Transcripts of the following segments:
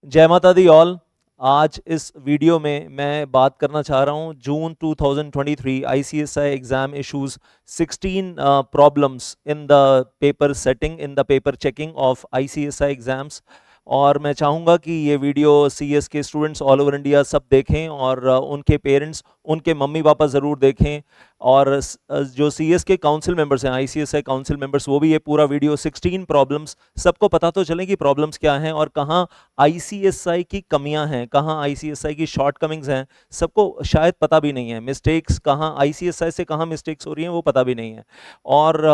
जय माता the all. आज इस वीडियो में मैं बात करना चाह रहा हूँ जून 2023 ICSI exam issues 16 problems in the paper setting in the paper checking of ICSI exams. और मैं चाहूँगा कि ये वीडियो सीएस के स्टूडेंट्स ऑल ओवर इंडिया सब देखें और उनके पेरेंट्स, उनके मम्मी पापा ज़रूर देखें। और जो सीएस के काउंसिल मेंबर्स हैं, आईसीएसआई काउंसिल मेंबर्स, वो भी ये पूरा वीडियो 16 प्रॉब्लम्स, सबको पता तो चले कि प्रॉब्लम्स क्या हैं और कहाँ आईसीएसआई की कमियां हैं, कहाँ आईसीएसआई की शॉर्टकमिंग्स हैं। सबको शायद पता भी नहीं है, मिस्टेक्स कहाँ आईसीएसआई से कहाँ मिस्टेक्स हो रही हैं वो पता भी नहीं है। और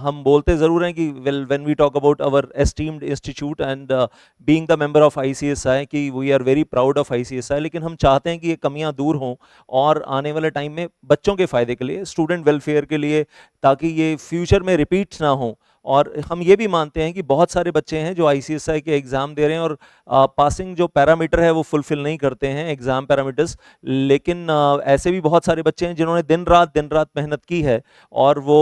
हम बोलते ज़रूर हैं कि when we talk about our esteemed institute and being the member of ICSI कि we are very proud of ICSI, लेकिन हम चाहते हैं कि ये कमियां दूर हों और आने वाले टाइम में बच्चों के फ़ायदे के लिए, स्टूडेंट वेलफेयर के लिए, ताकि ये फ्यूचर में रिपीट ना हो। और हम ये भी मानते हैं कि बहुत सारे बच्चे हैं जो आईसीएसआई के एग्ज़ाम दे रहे हैं और पासिंग जो पैरामीटर है वो फुलफिल नहीं करते हैं, एग्ज़ाम पैरामीटर्स। लेकिन ऐसे भी बहुत सारे बच्चे हैं जिन्होंने दिन रात मेहनत की है और वो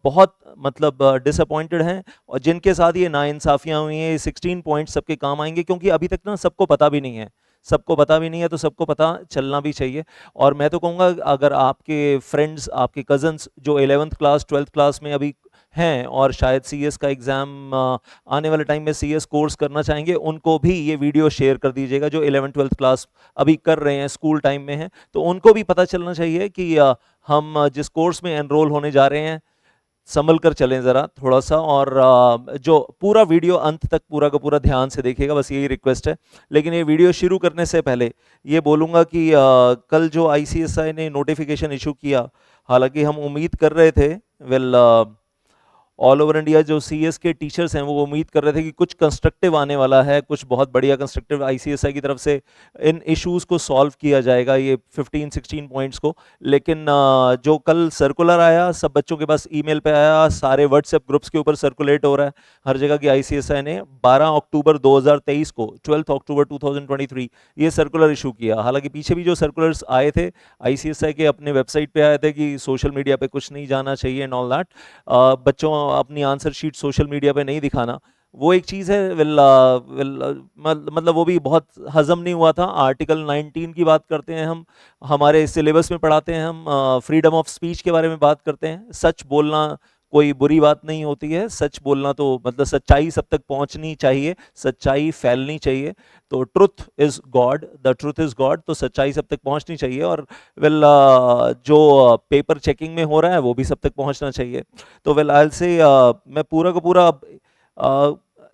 बहुत मतलब डिसअपॉइंटेड हैं, और जिनके साथ ये नाइंसाफ़ियाँ हुई हैं। ये 16 पॉइंट्स सबके काम आएंगे, क्योंकि अभी तक ना सबको पता भी नहीं है। सबको पता भी नहीं है तो सबको पता चलना भी चाहिए। और मैं तो कहूँगा, अगर आपके फ्रेंड्स, आपके कज़न्स जो 11th क्लास 12th क्लास में अभी हैं और शायद सीएस का एग्ज़ाम आने वाले टाइम में सीएस कोर्स करना चाहेंगे, उनको भी ये वीडियो शेयर कर दीजिएगा। जो 11th 12th क्लास अभी कर रहे हैं, स्कूल टाइम में हैं, तो उनको भी पता चलना चाहिए कि हम जिस कोर्स में एनरोल होने जा रहे हैं, संभल कर चलें ज़रा थोड़ा सा। और जो पूरा वीडियो अंत तक पूरा का पूरा ध्यान से देखिएगा, बस यही रिक्वेस्ट है। लेकिन ये वीडियो शुरू करने से पहले ये बोलूँगा कि कल जो आईसीएसआई ने नोटिफिकेशन इशू किया, हालांकि हम उम्मीद कर रहे थे, वेल, ऑल ओवर इंडिया जो सीएस के टीचर्स हैं वो उम्मीद कर रहे थे कि कुछ कंस्ट्रक्टिव आने वाला है, कुछ बहुत बढ़िया कंस्ट्रक्टिव आईसीएसआई की तरफ से इन इश्यूज को सॉल्व किया जाएगा, ये 15-16 पॉइंट्स को। लेकिन जो कल सर्कुलर आया, सब बच्चों के पास ईमेल पे आया, सारे व्हाट्सएप ग्रुप्स के ऊपर सर्कुलेट हो रहा है हर जगह की आईसीएसआई ने 12 अक्टूबर 2023 को, 12 अक्टूबर 2023 ये सर्कुलर इशू किया। हालांकि पीछे भी जो सर्कुलर्स आए थे आईसीएसआई के अपने वेबसाइट पे आए थे कि सोशल मीडिया पे कुछ नहीं जाना चाहिए एंड ऑल दैट, बच्चों अपनी आंसर शीट सोशल मीडिया पे नहीं दिखाना, वो एक चीज़ है। मतलब वो भी बहुत हजम नहीं हुआ था। आर्टिकल 19 की बात करते हैं हम, हमारे सिलेबस में पढ़ाते हैं हम, फ्रीडम ऑफ स्पीच के बारे में बात करते हैं। सच बोलना कोई बुरी बात नहीं होती है, सच बोलना तो मतलब सच्चाई सब तक पहुंचनी चाहिए, सच्चाई फैलनी चाहिए। तो truth is God, the truth is God, तो सच्चाई सब तक पहुंचनी चाहिए। और जो पेपर चेकिंग में हो रहा है वो भी सब तक पहुंचना चाहिए। तो वेल आई से मैं पूरा का पूरा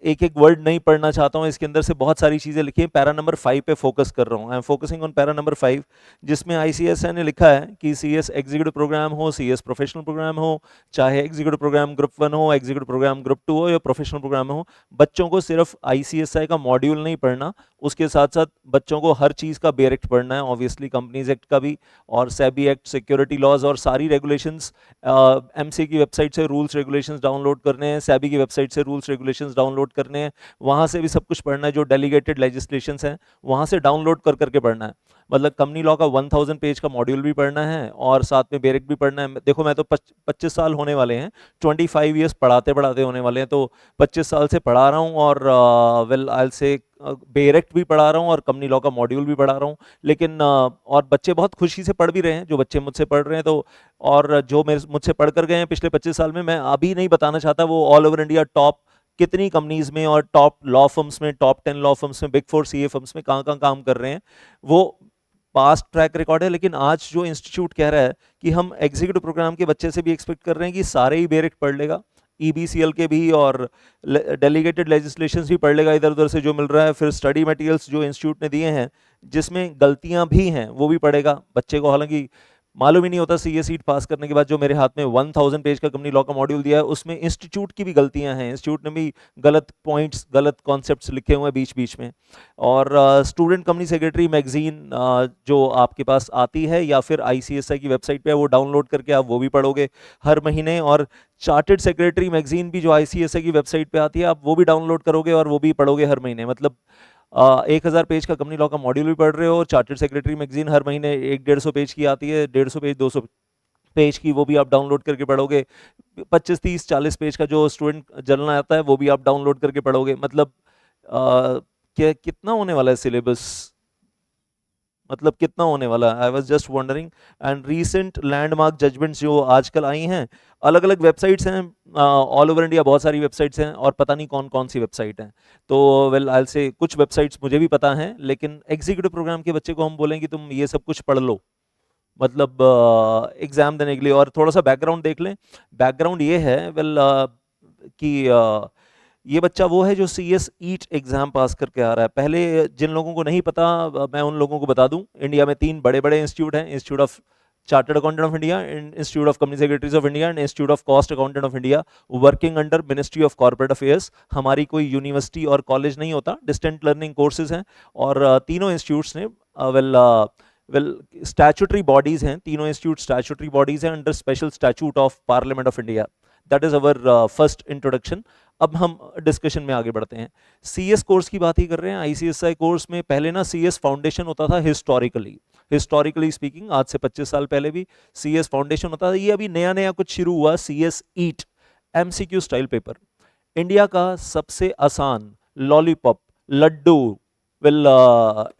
एक एक वर्ड नहीं पढ़ना चाहता हूँ, इसके अंदर से बहुत सारी चीज़ें लिखी हैं। पैरा नंबर 5 पे फोकस कर रहा हूँ, I am focusing on para number 5, जिसमें आईसीएसआई ने लिखा है कि सीएस एग्जीक्यूटिव प्रोग्राम हो, सीएस प्रोफेशनल प्रोग्राम हो, चाहे एग्जीक्यूटिव प्रोग्राम ग्रुप 1 हो, एग्जीक्यूटिव प्रोग्राम ग्रुप 2 हो या प्रोफेशनल प्रोग्राम हो, बच्चों को सिर्फ आईसीएसआई का मॉड्यूल नहीं पढ़ना, उसके साथ साथ बच्चों को हर चीज़ का बेरेक्ट पढ़ना है, ऑब्वियसली कंपनीज एक्ट का भी, और सेबी एक्ट, सिक्योरिटी लॉज और सारी रेगुलेशंस। एमसी की वेबसाइट से रूल्स रेगुलेशंस डाउनलोड करने हैं, सेबी की वेबसाइट से रूल्स रेगुलेशंस डाउनलोड करने हैं, वहाँ से भी सब कुछ पढ़ना है। जो डेलीगेटेड लेजिस्लेशंस हैं वहाँ से डाउनलोड कर करके पढ़ना है। मतलब कंपनी लॉ का 1000 पेज का मॉड्यूल भी पढ़ना है और साथ में बेरेक्ट भी पढ़ना है। देखो, मैं तो 25 साल होने वाले हैं, 25 ईयर्स पढ़ाते पढ़ाते होने वाले हैं, तो 25 साल से पढ़ा रहा हूँ। और वेल आई से बेरेक्ट भी पढ़ा रहा हूँ और कंपनी लॉ का मॉड्यूल भी पढ़ा रहा हूँ। लेकिन और बच्चे बहुत खुशी से पढ़ भी रहे हैं, जो बच्चे मुझसे पढ़ रहे हैं। तो और जो मेरे मुझसे पढ़ कर गए हैं पिछले 25 साल में, मैं अभी नहीं बताना चाहता वो ऑल ओवर इंडिया टॉप कितनी कंपनीज में और टॉप लॉ फर्म्स में, टॉप 10 लॉ फर्म्स में, बिग 4 सीए फर्म्स में कहाँ कहाँ काम कर रहे हैं, वो पास्ट ट्रैक रिकॉर्ड है। लेकिन आज जो इंस्टीट्यूट कह रहा है कि हम एग्जीक्यूटिव प्रोग्राम के बच्चे से भी एक्सपेक्ट कर रहे हैं कि सारे ही बेरेक्ट पढ़ लेगा, ईबीसीएल के भी और डेलीगेटेड लेजिस्लेशंस भी पढ़ लेगा इधर उधर से जो मिल रहा है, फिर स्टडी मटेरियल्स जो इंस्टीट्यूट ने दिए हैं जिसमें गलतियां भी हैं वो भी पढ़ेगा बच्चे को। हालांकि मालूम ही नहीं होता सीए सीट पास करने के बाद जो मेरे हाथ में 1000 पेज का कंपनी लॉ का मॉड्यूल दिया है उसमें इंस्टीट्यूट की भी गलतियां हैं, इंस्टीट्यूट ने भी गलत पॉइंट्स, गलत कॉन्सेप्ट्स लिखे हुए हैं बीच बीच में। और स्टूडेंट कंपनी सेक्रेटरी मैगजीन जो आपके पास आती है या फिर आईसीएसआई की वेबसाइट पे है, वो डाउनलोड करके आप वो भी पढ़ोगे हर महीने। और चार्टेड सेक्रेटरी मैगजीन भी जो आईसीएसआई की वेबसाइट पे आती है, आप वो भी डाउनलोड करोगे और वो भी पढ़ोगे हर महीने। मतलब 1000 पेज का कंपनी लॉ का मॉड्यूल भी पढ़ रहे हो, चार्टर्ड सेक्रेटरी मैगजीन हर महीने 150 पेज की आती है, 150 पेज 200 पेज की, वो भी आप डाउनलोड करके पढ़ोगे। 25-30-40 पेज का जो स्टूडेंट जर्नल आता है वो भी आप डाउनलोड करके पढ़ोगे। मतलब क्या कितना होने वाला है सिलेबस, मतलब कितना होने वाला है? I was just wondering. And recent landmark judgments जो आजकल आई हैं, अलग अलग वेबसाइट्स हैं ऑल ओवर इंडिया, बहुत सारी वेबसाइट्स हैं और पता नहीं कौन कौन सी वेबसाइट हैं। तो वेल आई से कुछ वेबसाइट्स मुझे भी पता हैं, लेकिन एग्जीक्यूटिव प्रोग्राम के बच्चे को हम बोलें कि तुम ये सब कुछ पढ़ लो, मतलब एग्जाम देने के लिए। और थोड़ा सा बैकग्राउंड देख लें। बैकग्राउंड ये है वेल कि ये बच्चा वो है जो सी एस ईट एग्जाम पास करके आ रहा है। पहले जिन लोगों को नहीं पता, मैं उन लोगों को बता दूं, इंडिया में 3 बड़े बड़े इंस्टीट्यूट हैं: institute of chartered accountant of India, institute of company secretaries of India and institute of cost accountant of India, working under ministry of corporate affairs. हमारी कोई यूनिवर्सिटी और कॉलेज नहीं होता, डिस्टेंट लर्निंग कोर्सेज हैं। और तीनों institutes ने well well statutory bodies हैं, तीनों इंस्टीट्यूट स्टैचुटरी बॉडीज हैं under special statute of parliament of India. That is our first introduction. अब हम डिस्कशन में आगे बढ़ते हैं। सीएस कोर्स की बात ही कर रहे हैं। आईसीएसआई कोर्स में पहले ना सीएस फाउंडेशन होता था, हिस्टोरिकली स्पीकिंग, आज से 25 साल पहले भी सीएस फाउंडेशन होता था। ये अभी नया नया कुछ शुरू हुआ, CS EET MCQ style paper. India का सबसे आसान lollipop laddoo will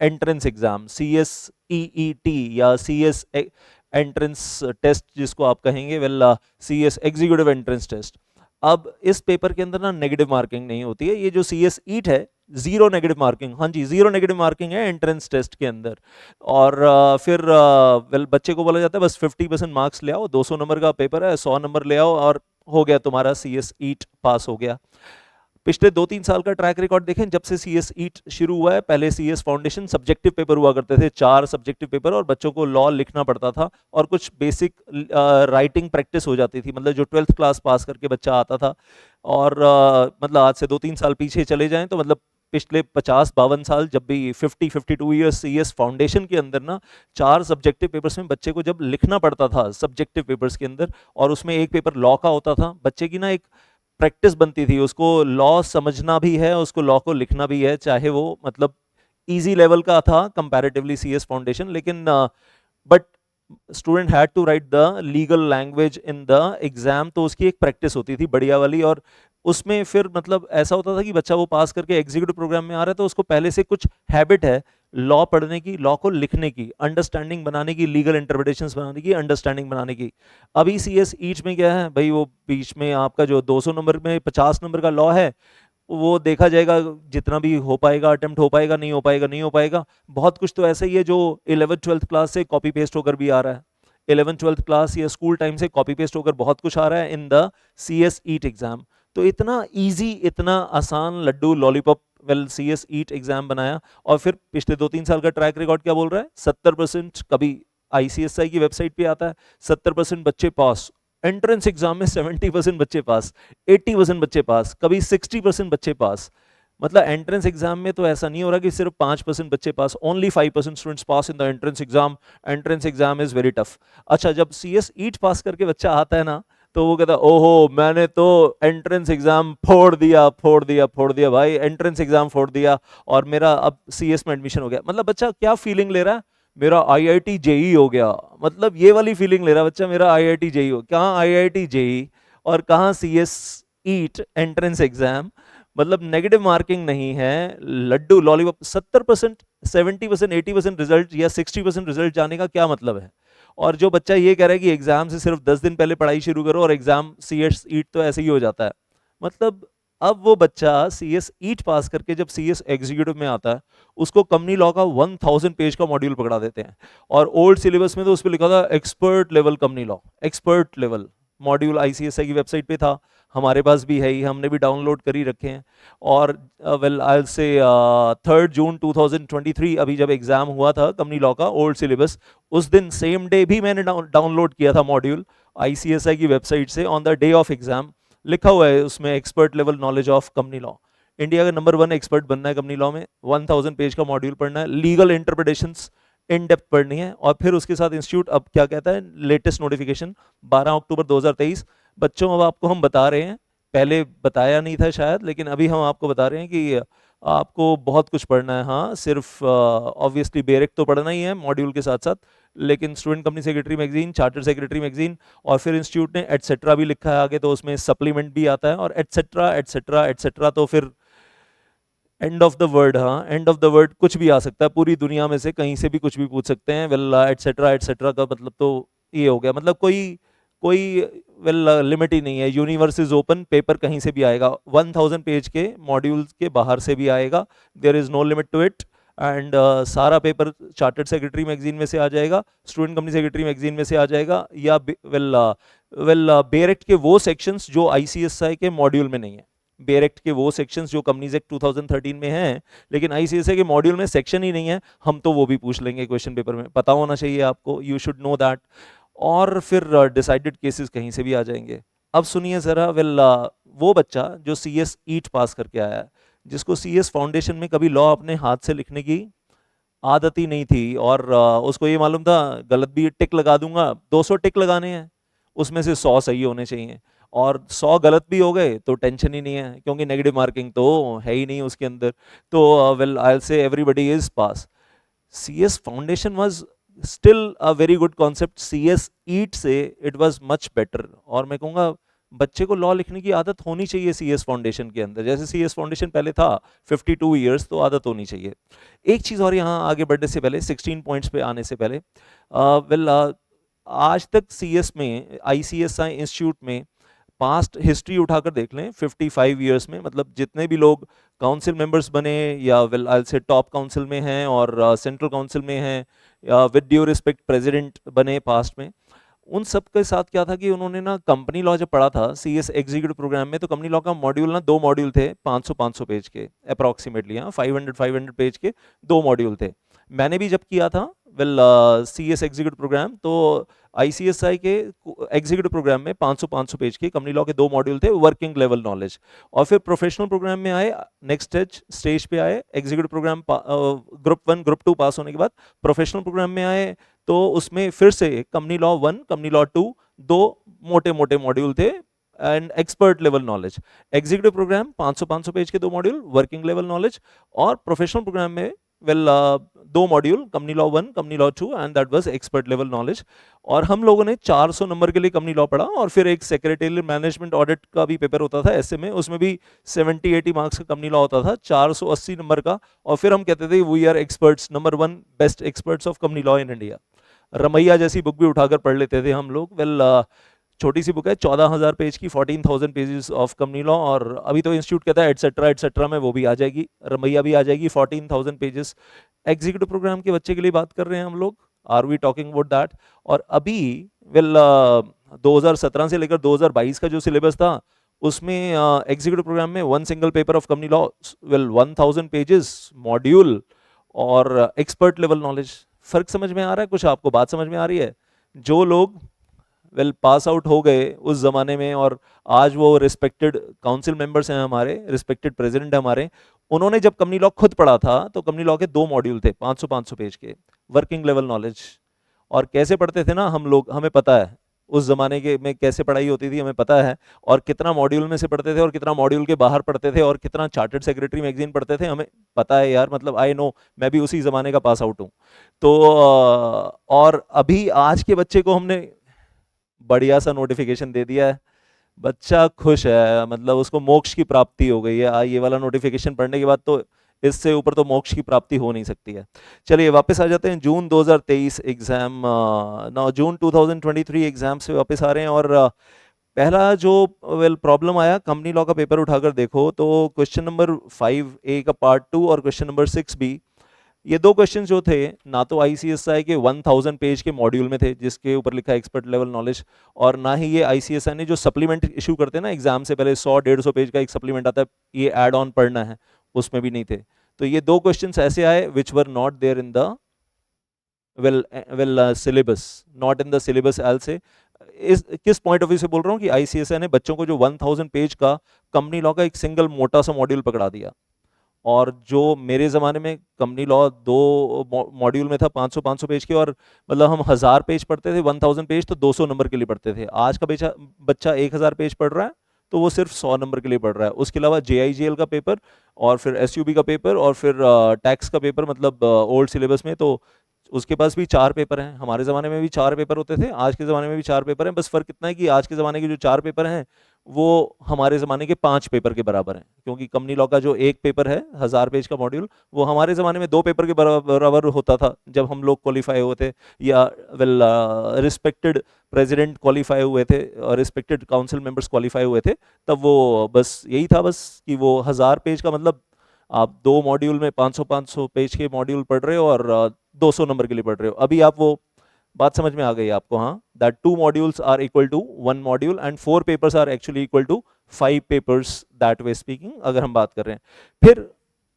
entrance exam, CS EET या सीएस एंट्रेंस टेस्ट जिसको आप कहेंगे, well CS executive entrance test. अब इस पेपर के अंदर ना नेगेटिव मार्किंग नहीं होती है। ये जो सीएस ईट है, 0 नेगेटिव मार्किंग, हाँ जी 0 नेगेटिव मार्किंग है एंट्रेंस टेस्ट के अंदर। और फिर वेल बच्चे को बोला जाता है बस 50% मार्क्स ले आओ, 200 नंबर का पेपर है, 100 नंबर ले आओ और हो गया तुम्हारा सीएस ईट पास हो गया। पिछले 2-3 साल का ट्रैक रिकॉर्ड देखें, जब से सीएस ईट शुरू हुआ है, पहले सीएस फाउंडेशन सब्जेक्टिव पेपर हुआ करते थे, 4 सब्जेक्टिव पेपर, और बच्चों को लॉ लिखना पड़ता था और कुछ बेसिक राइटिंग प्रैक्टिस हो जाती थी, मतलब जो 12th क्लास पास करके बच्चा आता था। और मतलब आज से 2-3 साल पीछे चले जाएं तो मतलब पिछले 50-52 साल, जब भी 50-52 ईयर्स सीएस फाउंडेशन के अंदर ना 4 सब्जेक्टिव पेपर्स में बच्चे को जब लिखना पड़ता था सब्जेक्टिव पेपर्स के अंदर, और उसमें एक पेपर लॉ का होता था, बच्चे की ना एक प्रैक्टिस बनती थी, उसको लॉ समझना भी है, उसको लॉ को लिखना भी है, चाहे वो मतलब इजी लेवल का था कंपैरेटिवली सीएस फाउंडेशन, लेकिन but student had to write the legal language in the exam, तो उसकी एक प्रैक्टिस होती थी बढ़िया वाली। और उसमें फिर मतलब ऐसा होता था कि बच्चा वो पास करके एग्जीक्यूटिव प्रोग्राम में आ रहा है तो उसको पहले से कुछ हैबिट है लॉ पढ़ने की, लॉ को लिखने की, अंडरस्टैंडिंग बनाने की, लीगल इंटरप्रिटेशंस बनाने की, अंडरस्टैंडिंग बनाने की। अभी सीएस ईच में क्या है भाई, वो बीच में आपका जो 200 नंबर में 50 नंबर का लॉ है, वो देखा जाएगा जितना भी हो पाएगा, अटेम्प्ट हो पाएगा, नहीं हो पाएगा, नहीं हो पाएगा। बहुत कुछ तो ऐसा ही है जो 11th-12th क्लास से कॉपी पेस्ट होकर भी आ रहा है, 11th-12th क्लास या स्कूल टाइम से कॉपी पेस्ट होकर बहुत कुछ आ रहा है in the CS eat exam. तो इतना इजी, इतना आसान लड्डू लॉलीपॉप वेल सीएस ईट एग्जाम बनाया। और फिर पिछले 2-3 साल का ट्रैक रिकॉर्ड क्या बोल रहा है, 70%, कभी आईसीएसआई की वेबसाइट पे आता है 70% बच्चे पास, एंट्रेंस एग्जाम में 70% बच्चे पास, 80% बच्चे पास, कभी 60% बच्चे पास। मतलब एंट्रेंस एग्जाम में तो ऐसा नहीं हो रहा कि सिर्फ 5% बच्चे pass, only 5% students pass in the entrance exam. Entrance exam is very tough. अच्छा, जब सीएस ईट पास करके बच्चा आता है ना, तो वो कहता है ओहो मैंने तो एंट्रेंस एग्जाम फोड़ दिया, फोड़ दिया, फोड़ दिया भाई, एंट्रेंस एग्जाम फोड़ दिया और मेरा अब सीएस में एडमिशन हो गया। मतलब बच्चा क्या फीलिंग ले रहा है, मेरा आईआईटी जेई हो गया, मतलब ये वाली फीलिंग ले रहा है बच्चा, मेरा आईआईटी जेई हो। कहाँ आईआईटी जेई और कहाँ सीएस ईट एंट्रेंस एग्जाम। मतलब नेगेटिव मार्किंग नहीं है, लड्डू लॉलीपॉप। 70%, 70%, 80% रिजल्ट या 60% रिजल्ट जाने का क्या मतलब है? और जो बच्चा ये कह रहा है कि एग्जाम से सिर्फ 10 दिन पहले पढ़ाई शुरू करो और एग्जाम सीएस ईट तो ऐसे ही हो जाता है, मतलब अब वो बच्चा सीएस ईट पास करके जब सीएस एग्जीक्यूटिव में आता है, उसको कंपनी लॉ का 1000 पेज का मॉड्यूल पकड़ा देते हैं। और ओल्ड सिलेबस में तो उस पर लिखा था expert level company law, expert level module ICSI की वेबसाइट पे था, हमारे पास भी है ही, हमने भी डाउनलोड कर ही रखे हैं। और वेल आई से 3 जून 2023 अभी जब एग्जाम हुआ था कंपनी लॉ का ओल्ड सिलेबस, उस दिन सेम डे भी मैंने डाउनलोड किया था मॉड्यूल आईसीएसआई की वेबसाइट से। On the day of exam लिखा हुआ है उसमें expert level knowledge of company law. India का नंबर 1 एक्सपर्ट बनना है कंपनी लॉ में, 1000 पेज का मॉड्यूल पढ़ना है, लीगल इंटरप्रिटेशंस इन डेप्थ पढ़नी है। और फिर उसके साथ इंस्टीट्यूट अब क्या कहता है, लेटेस्ट नोटिफिकेशन 12 अक्टूबर 2023। बच्चों अब आपको हम बता रहे हैं, पहले बताया नहीं था शायद, लेकिन अभी हम आपको बता रहे हैं कि आपको बहुत कुछ पढ़ना है। हाँ, सिर्फ ऑब्वियसली बेरेक तो पढ़ना ही है मॉड्यूल के साथ साथ, लेकिन student company secretary magazine, charter secretary magazine, और फिर इंस्टीट्यूट ने एटसेट्रा भी लिखा है आगे, तो उसमें सप्लीमेंट भी आता है, और एटसेट्रा एटसेट्रा एटसेट्रा। तो फिर एंड ऑफ द वर्ड, हाँ एंड ऑफ द वर्ड कुछ भी आ सकता है, पूरी दुनिया में से कहीं से भी कुछ भी पूछ सकते हैं। वेल एटसेट्रा एटसेट्रा का मतलब तो ये हो गया, मतलब कोई कोई वेल लिमिट ही नहीं है। यूनिवर्स इज ओपन, पेपर कहीं से भी आएगा, 1000 पेज के मॉड्यूल्स के बाहर से भी आएगा, there is no limit to it. And सारा पेपर चार्टर्ड सेक्रेटरी मैगजीन में से आ जाएगा, स्टूडेंट कंपनी सेक्रेटरी मैगजीन में से आ जाएगा, या बेरेक्ट के वो सेक्शंस जो आईसीएसआई के मॉड्यूल में नहीं है। बेरेक्ट के वो सेक्शंस जो कंपनीज एक्ट 2013 में हैं, लेकिन आईसीएसआई के मॉड्यूल में सेक्शन ही नहीं है, हम तो वो भी पूछ लेंगे क्वेश्चन पेपर में, पता होना चाहिए आपको, यू शुड नो दैट। और फिर डिसाइडेड केसेस कहीं से भी आ जाएंगे। अब सुनिए जरा, वो बच्चा जो सीएस ईट पास करके आया है, जिसको सीएस फाउंडेशन में कभी लॉ अपने हाथ से लिखने की आदत ही नहीं थी, और उसको ये मालूम था गलत भी टिक लगा दूंगा, 200 टिक लगाने हैं, उसमें से 100 सही होने चाहिए, और 100 गलत भी हो गए तो टेंशन ही नहीं है, क्योंकि नेगेटिव मार्किंग तो है ही नहीं उसके अंदर। तो वेल आई विल से everybody is pass. CS foundation was still a very good concept, CS ईट से इट वाज मच बेटर। और मैं कहूँगा बच्चे को लॉ लिखने की आदत होनी चाहिए CS फाउंडेशन के अंदर, जैसे CS फाउंडेशन पहले था 52 ईयर्स, तो आदत होनी चाहिए। एक चीज़ और यहाँ आगे बढ़ने से पहले, 16 पॉइंट्स पे आने से पहले, वेल आज तक CS में, ICSI इंस्टीट्यूट में पास्ट हिस्ट्री उठाकर देख लें 55 ईयर्स में, मतलब जितने भी लोग काउंसिल मेंबर्स बने, या वेल आई से टॉप काउंसिल में हैं और सेंट्रल काउंसिल में हैं, या विद ड्यू रिस्पेक्ट प्रेसिडेंट बने पास्ट में, उन सब के साथ क्या था कि उन्होंने ना कंपनी लॉ जब पढ़ा था CS एग्जीक्यूटिव प्रोग्राम में, तो कंपनी लॉ का मॉड्यूल ना 2 मॉड्यूल थे, 500 पेज के अप्रॉक्सीमेटली, हाँ 500 पेज के 2 मॉड्यूल थे। मैंने भी जब किया था वेल CS एग्जीक्यूटिव प्रोग्राम, तो ICSI के एग्जीक्यूटिव प्रोग्राम में 500 पेज के कंपनी लॉ के 2 मॉड्यूल थे, वर्किंग लेवल नॉलेज। और फिर प्रोफेशनल प्रोग्राम में आए, नेक्स्ट स्टेज पे आए, एग्जीक्यूटिव प्रोग्राम ग्रुप 1 ग्रुप 2 पास होने के बाद प्रोफेशनल प्रोग्राम में आए, तो उसमें फिर से कंपनी लॉ 1 कंपनी लॉ 2 दो मोटे मोटे मॉड्यूल थे, and expert level knowledge. Executive programme 500 page के 2 मॉड्यूल वर्किंग लेवल नॉलेज, और प्रोफेशनल प्रोग्राम में well 2 module company law 1 company law 2, and that was expert level knowledge. और हम लोगों ने 400 नंबर के लिए कंपनी लॉ पढ़ा, और फिर एक सेक्रेटरियल मैनेजमेंट ऑडिट का भी पेपर होता था ऐसे में, उसमें भी 70-80 मार्क्स का कंपनी लॉ होता था, 480 नंबर का। और फिर हम कहते थे we are experts, number 1 best experts of company law in India. Ramaiya जैसी बुक भी उठाकर पढ़ लेते थे हम लोग। वेल छोटी सी बुक है, 14,000 पेज की, 14,000 पेजेस ऑफ कंपनी लॉ, और अभी तो इंस्टीट्यूट कहता है एटसेट्रा एटसेट्रा में वो भी आ जाएगी, रमैया भी आ जाएगी, 14,000 पेजेस। एग्जीक्यूटिव प्रोग्राम के बच्चे के लिए बात कर रहे हैं हम लोग, are we talking about that. और अभी वेल 2017 से लेकर 2022 का जो सिलेबस था, उसमें एग्जीक्यूटिव प्रोग्राम में 1 single paper of company law, well 1000 pages module, और एक्सपर्ट लेवल नॉलेज। फर्क समझ में आ रहा है कुछ आपको, बात समझ में आ रही है? जो लोग वेल पास आउट हो गए उस जमाने में, और आज वो रिस्पेक्टेड काउंसिल मेंबर्स हैं हमारे, रिस्पेक्टेड प्रेसिडेंट हमारे, उन्होंने जब कंपनी लॉ खुद पढ़ा था, तो कंपनी लॉ के 2 मॉड्यूल थे 500 पेज के, वर्किंग लेवल नॉलेज। और कैसे पढ़ते थे ना हम लोग, हमें पता है उस जमाने के में कैसे पढ़ाई होती थी, हमें पता है, और कितना मॉड्यूल में से पढ़ते थे, और कितना मॉड्यूल के बाहर पढ़ते थे, और कितना चार्टर्ड सेक्रेटरी मैगजीन पढ़ते थे, हमें पता है यार, मतलब आई नो, मैं भी उसी जमाने का पास आउट हूँ। तो और अभी आज के बच्चे को हमने बढ़िया सा नोटिफिकेशन दे दिया है, बच्चा खुश है, मतलब उसको मोक्ष की प्राप्ति हो गई है। ये वाला नोटिफिकेशन पढ़ने के बाद तो इससे ऊपर तो मोक्ष की प्राप्ति हो नहीं सकती है। चलिए वापस आ जाते हैं जून 2023 एग्जाम, ना जून 2023 एग्जाम से वापस आ रहे हैं। और पहला जो वेल प्रॉब्लम आया, कंपनी लॉ का पेपर उठाकर देखो तो क्वेश्चन नंबर 5A का पार्ट 2 और क्वेश्चन नंबर 6B, ये 2 क्वेश्चन जो थे ना तो ICSI के 1000 पेज के मॉड्यूल में थे जिसके ऊपर लिखा है एक्सपर्ट लेवल नॉलेज, और ना ही ये ICSI ने जो सप्लीमेंट इशू करते हैं ना एग्जाम से पहले, 100-150 पेज का एक सप्लीमेंट आता है, ये एड ऑन पढ़ना है, उसमें भी नहीं थे। तो ये 2 क्वेश्चंस ऐसे आए which were not there in the syllabus, not in the syllabus I'll say. इस किस पॉइंट ऑफ व्यू से बोल रहा हूँ कि ICSI ने बच्चों को जो 1000 पेज का कंपनी लॉ का एक सिंगल मोटा सा मॉड्यूल पकड़ा दिया, और जो मेरे ज़माने में कंपनी लॉ 2 मॉड्यूल में था 500 पेज के, और मतलब हम 1000 पेज पढ़ते थे, 1000 पेज तो 200 नंबर के लिए पढ़ते थे। आज का बच्चा 1000 पेज पढ़ रहा है तो वो सिर्फ 100 नंबर के लिए पढ़ रहा है। उसके अलावा JIGL का पेपर, और फिर SUB का पेपर, और फिर टैक्स का पेपर, मतलब ओल्ड सिलेबस में तो उसके पास भी 4 पेपर हैं। हमारे ज़माने में भी 4 पेपर होते थे, आज के ज़माने में भी 4 पेपर हैं, बस फ़र्क इतना है कि आज के ज़माने के जो 4 पेपर हैं वो हमारे ज़माने के 5 पेपर के बराबर हैं, क्योंकि कंपनी लॉ का जो एक पेपर है 1000 पेज का मॉड्यूल, वो हमारे ज़माने में 2 पेपर के बराबर होता था जब हम लोग क्वालिफाई हुए थे, या वेल रिस्पेक्टेड प्रेसिडेंट क्वालिफाई हुए थे और रिस्पेक्टेड काउंसिल मेंबर्स क्वालिफाई हुए थे, तब वो बस यही था बस कि वो 1000 पेज का मतलब आप 2 मॉड्यूल में 500 पेज के मॉड्यूल पढ़ रहे हो और 200 नंबर के लिए पढ़ रहे हो। अभी आप वो बात समझ में आ गई आपको? हाँ, that 2 modules are equal to 1 module and 4 papers are actually equal to 5 papers, that way speaking, अगर हम बात कर रहे हैं। फिर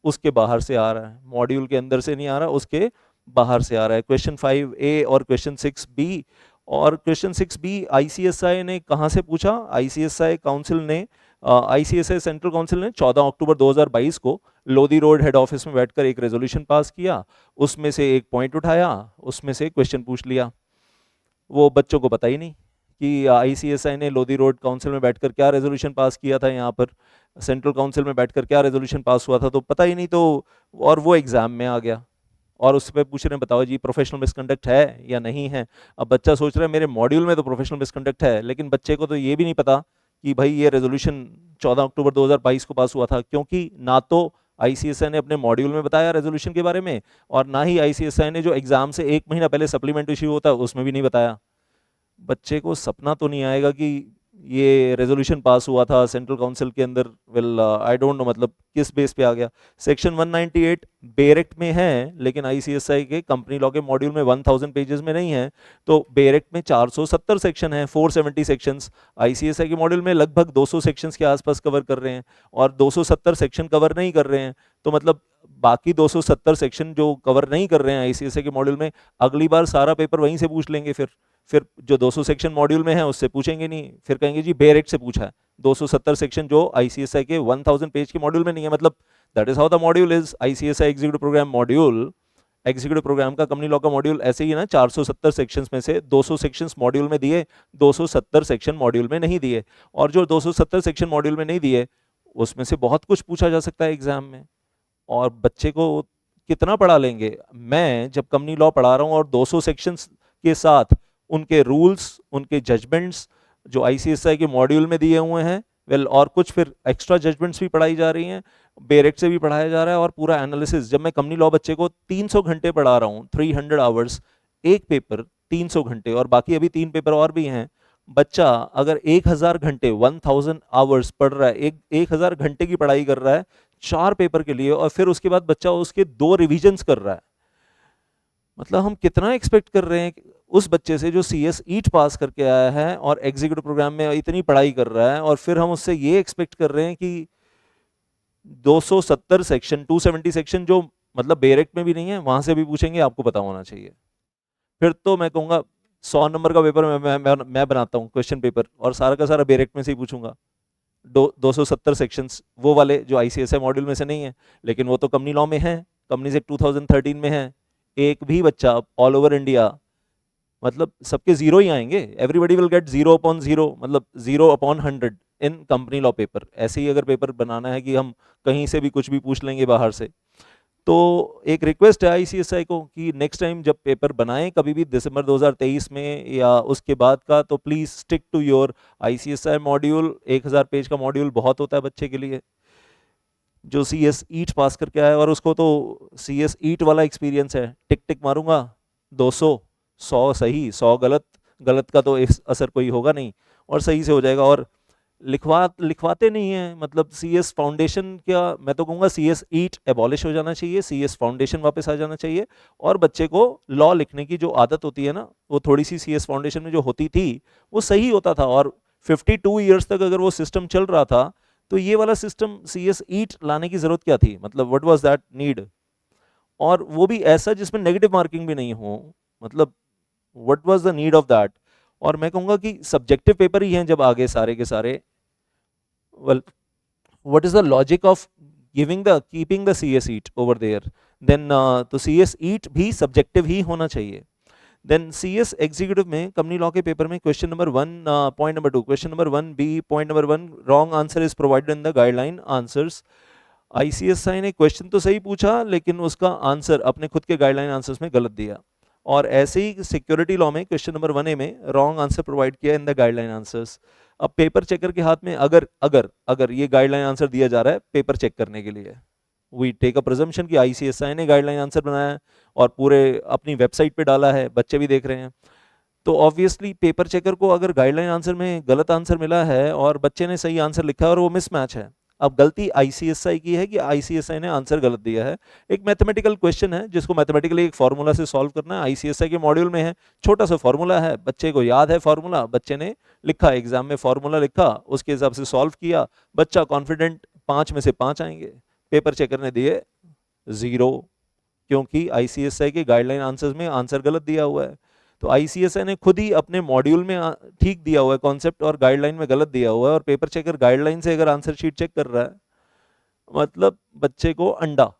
उसके बाहर से आ रहा है, मॉड्यूल के अंदर से नहीं आ रहा, उसके बाहर से आ रहा है। क्वेश्चन 5A और क्वेश्चन 6B, और क्वेश्चन 6B आईसीएसआई ने कहाँ से पूछा? आईसीएसआई काउंसिल ने आईसीएसआई सेंट्रल काउंसिल ने 14 अक्टूबर 2022 को लोधी रोड हेड ऑफिस में बैठकर एक रेजोल्यूशन पास किया, उसमें से एक पॉइंट उठाया, उसमें से क्वेश्चन पूछ लिया। वो बच्चों को पता ही नहीं कि आईसीएसआई ने लोधी रोड काउंसिल में बैठकर क्या रेजोल्यूशन पास किया था, यहाँ पर सेंट्रल काउंसिल में बैठकर क्या रेजोल्यूशन पास हुआ था, तो पता ही नहीं। तो और वो एग्जाम में आ गया और उस पर पूछ रहे हैं बताओ जी प्रोफेशनल मिसकंडक्ट है या नहीं है। अब बच्चा सोच रहा है मेरे मॉड्यूल में तो प्रोफेशनल मिसकंडक्ट है, लेकिन बच्चे को तो ये भी नहीं पता कि भाई ये रेजोल्यूशन 14 अक्टूबर 2022 को पास हुआ था, क्योंकि ना तो आईसीएसआई ने अपने मॉड्यूल में बताया रेजोल्यूशन के बारे में, और ना ही आईसीएसआई ने जो एग्जाम से 1 महीना पहले सप्लीमेंट इश्यू होता है उसमें भी नहीं बताया। बच्चे को सपना तो नहीं आएगा कि ये रेजोल्यूशन पास हुआ था सेंट्रल काउंसिल के अंदर। वेल आई डोंट नो मतलब किस बेस पे आ गया। सेक्शन 198 बेरेक्ट में है, लेकिन आईसीएसआई के कंपनी लॉ के मॉड्यूल में 1000 पेजेस में नहीं है। तो बेरेक्ट में 470 सेक्शन है, 470 सेक्शंस। आईसीएसआई के मॉड्यूल में लगभग 200 सेक्शंस के आसपास कवर कर रहे हैं, और 270 सेक्शन कवर नहीं कर रहे हैं। तो मतलब बाकी 270 सेक्शन जो कवर नहीं कर रहे हैं आईसीएसआई के मॉड्यूल में, अगली बार सारा पेपर वहीं से पूछ लेंगे। फिर जो 200 सेक्शन मॉड्यूल में है उससे पूछेंगे नहीं, फिर कहेंगे जी बेरेक्ट से पूछा है। 270 सेक्शन जो आईसीएसआई के 1000 पेज के मॉड्यूल में नहीं है, मतलब that is how the module is. ICSI executive programme module, executive programme का कंपनी लॉ का मॉड्यूल ऐसे ही है ना, 470 सेक्शंस में से 200 सेक्शंस मॉड्यूल में दिए, 270 सेक्शन मॉड्यूल में नहीं दिए। और जो 270 सेक्शन मॉड्यूल में नहीं दिए उसमें से बहुत कुछ पूछा जा सकता है एग्जाम में। और बच्चे को कितना पढ़ा लेंगे? मैं जब कंपनी लॉ पढ़ा रहा हूँ और 200 सेक्शंस के साथ उनके रूल्स, उनके जजमेंट्स जो आईसीएसआई के मॉड्यूल में दिए हुए हैं, वेल और कुछ फिर एक्स्ट्रा जजमेंट्स भी पढ़ाई जा रही हैं, बेरेक्ट से भी पढ़ाया जा रहा है, और पूरा एनालिसिस। जब मैं कंपनी लॉ बच्चे को 300 घंटे पढ़ा रहा हूँ, 300 आवर्स, एक पेपर 300 घंटे, और बाकी अभी 3 पेपर और भी हैं। बच्चा अगर 1000 घंटे 1000 आवर्स पढ़ रहा है, 1000 घंटे की पढ़ाई कर रहा है 4 पेपर के लिए, और फिर उसके बाद बच्चा उसके 2 रिविजन्स कर रहा है, मतलब हम कितना एक्सपेक्ट कर रहे हैं उस बच्चे से जो सीएस ईट पास करके आया है और एग्जीक्यूटिव प्रोग्राम में इतनी पढ़ाई कर रहा है, और फिर हम उससे ये एक्सपेक्ट कर रहे हैं कि 270 सेक्शन, 270 सेक्शन जो मतलब बेरेक्ट में भी नहीं है वहां से भी पूछेंगे, आपको पता होना चाहिए। फिर तो मैं कहूँगा 100 नंबर का पेपर मैं बनाता हूँ क्वेश्चन पेपर, और सारा का सारा बेरेक्ट में से ही पूछूंगा। 270 सेक्शंस वो वाले जो आईसीएसआई मॉड्यूल में से नहीं है, लेकिन वो तो कंपनी लॉ में है, कंपनी से 2013 में है। एक भी बच्चा ऑल ओवर इंडिया, मतलब सबके जीरो ही आएंगे, एवरीबडी विल गेट 0/0, मतलब 0/100 इन कंपनी लॉ पेपर। ऐसे ही अगर पेपर बनाना है कि हम कहीं से भी कुछ भी पूछ लेंगे बाहर से, तो एक रिक्वेस्ट है आईसीएसआई को कि नेक्स्ट टाइम जब पेपर बनाएं कभी भी दिसंबर 2023 में या उसके बाद का, तो please stick to your ICSI module. 1000 page का मॉड्यूल बहुत होता है बच्चे के लिए जो सीएस ईट पास करके आया, और उसको तो सीएस ईट वाला एक्सपीरियंस है, टिक टिक मारूंगा 200, 100 सही 100 गलत, गलत का तो असर कोई होगा नहीं, और सही से हो जाएगा। और लिखवाते नहीं है, मतलब सीएस फाउंडेशन, क्या मैं तो कहूँगा सीएस ईट एबॉलिश हो जाना चाहिए, सीएस फाउंडेशन वापस आ जाना चाहिए, और बच्चे को लॉ लिखने की जो आदत होती है ना, वो थोड़ी सी सीएस फाउंडेशन में जो होती थी वो सही होता था। और 52 ईयर्स तक अगर वो सिस्टम चल रहा था, तो ये वाला सिस्टम सीएस ईट लाने की जरूरत क्या थी? मतलब व्हाट वाज दैट नीड? और वो भी ऐसा जिसमें नेगेटिव मार्किंग भी नहीं हो, मतलब what was the need of that? और मैं कहूँगा कि सब्जेक्टिव पेपर ही हैं जब आगे सारे के सारे, well, what is the logic of keeping the CS EAT over there? Then तो CS EAT भी subjective ही होना चाहिए। देन CS एग्जीक्यूटिव में कंपनी लॉ के पेपर में question number 1 point number 2, question number 1B point number 1, wrong answer is provided in the guideline answers. ICSI ने question तो सही पूछा, लेकिन उसका आंसर अपने खुद के गाइडलाइन आंसर्स में गलत दिया। और ऐसे ही सिक्योरिटी लॉ में क्वेश्चन नंबर 1A में रॉन्ग आंसर प्रोवाइड किया इन द गाइडलाइन आंसर्स। अब पेपर चेकर के हाथ में अगर अगर अगर ये गाइडलाइन आंसर दिया जा रहा है पेपर चेक करने के लिए, वी टेक अ प्रिजम्पशन कि आईसीएसआई ने गाइडलाइन आंसर बनाया है और पूरे अपनी वेबसाइट पे डाला है, बच्चे भी देख रहे हैं, तो ऑब्वियसली पेपर चेकर को अगर गाइडलाइन आंसर में गलत आंसर मिला है और बच्चे ने सही आंसर लिखा है और वो मिसमैच है, अब गलती आईसीएसआई की है कि आईसीएसआई ने आंसर गलत दिया है। एक मैथमेटिकल क्वेश्चन है जिसको मैथमेटिकली एक फार्मूला से सॉल्व करना है, आईसीएसआई के मॉड्यूल में है, छोटा सा फार्मूला है, बच्चे को याद है फार्मूला, बच्चे ने लिखा एग्जाम में फार्मूला लिखा, उसके हिसाब से सॉल्व किया, बच्चा कॉन्फिडेंट 5 में से 5 आएंगे, पेपर चेकर ने दिए 0, क्योंकि आईसीएसआई के गाइडलाइन आंसर्स में आंसर गलत दिया हुआ है। तो आईसीएसआई ने खुद ही अपने मॉड्यूल में ठीक दिया हुआ है कॉन्सेप्ट और गाइडलाइन में गलत दिया हुआ है, और पेपर चेकर गाइडलाइन से अगर आंसर शीट चेक कर रहा है मतलब बच्चे को अंडा,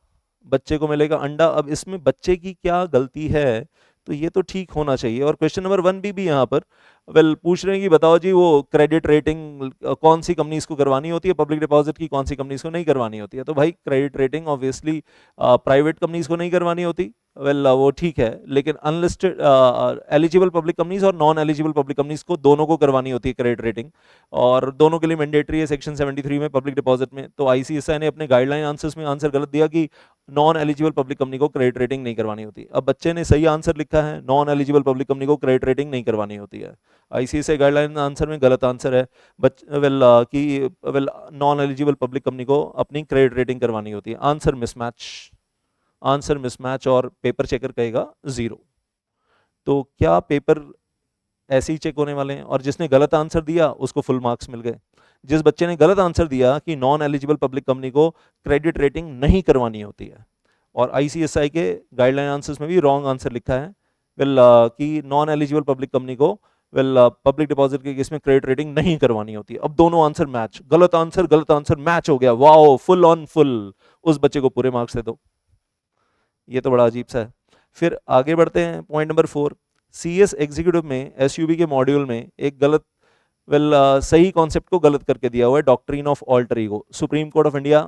बच्चे को मिलेगा अंडा। अब इसमें बच्चे की क्या गलती है, तो ये तो ठीक होना चाहिए। और क्वेश्चन नंबर 1B भी यहाँ पर पूछ रहे हैं कि बताओ जी वो क्रेडिट रेटिंग कौन सी कंपनीज को करवानी होती है, पब्लिक डिपॉजिट की कौन सी कंपनीज को नहीं करवानी होती है। तो भाई credit rating obviously private companies को नहीं करवानी होती, वो ठीक है, लेकिन अनलिस्टेड एलिजिबल पब्लिक कंपनीज और नॉन एलिजिबल पब्लिक कंपनीज को दोनों को करवानी होती है क्रेडिट रेटिंग, और दोनों के लिए मैंडेटरी है सेक्शन 73 में पब्लिक डिपॉजिट में। तो आईसीएसआई ने अपने गाइडलाइन आंसर्स में आंसर गलत दिया कि नॉन एलिजिबल पब्लिक कंपनी को क्रेडिट रेटिंग नहीं करवानी होती। अब बच्चे ने सही आंसर लिखा है, नॉन एलिजिबल पब्लिक कंपनी को क्रेडिट रेटिंग नहीं करवानी होती है। आईसीएसआई गाइडलाइन आंसर में गलत आंसर है नॉन एलिजिबल पब्लिक कंपनी को अपनी क्रेडिट रेटिंग करवानी होती है। आंसर मिसमैच, आंसर मिसमैच, और पेपर चेकर कहेगा 0। तो क्या पेपर ऐसे ही चेक होने वाले हैं, और जिसने गलत आंसर दिया उसको फुल मार्क्स मिल गए। जिस बच्चे ने गलत आंसर दिया कि नॉन एलिजिबल पब्लिक कंपनी को क्रेडिट रेटिंग नहीं करवानी होती है, और आईसीएसआई के गाइडलाइन आंसर्स में भी रॉन्ग आंसर लिखा है कि नॉन एलिजिबल पब्लिक कंपनी को पब्लिक डिपॉजिट के केस में क्रेडिट रेटिंग नहीं करवानी होती। अब दोनों आंसर मैच, गलत आंसर मैच हो गया, वाओ फुल ऑन फुल, उस बच्चे को पूरे मार्क्स दे दो। ये तो बड़ा अजीब सा है। फिर आगे बढ़ते हैं, पॉइंट नंबर 4, सीएस एग्जीक्यूटिव में एसयूबी के मॉड्यूल में एक गलत सही कॉन्सेप्ट को गलत करके दिया हुआ है, doctrine of alter ego. Supreme court of India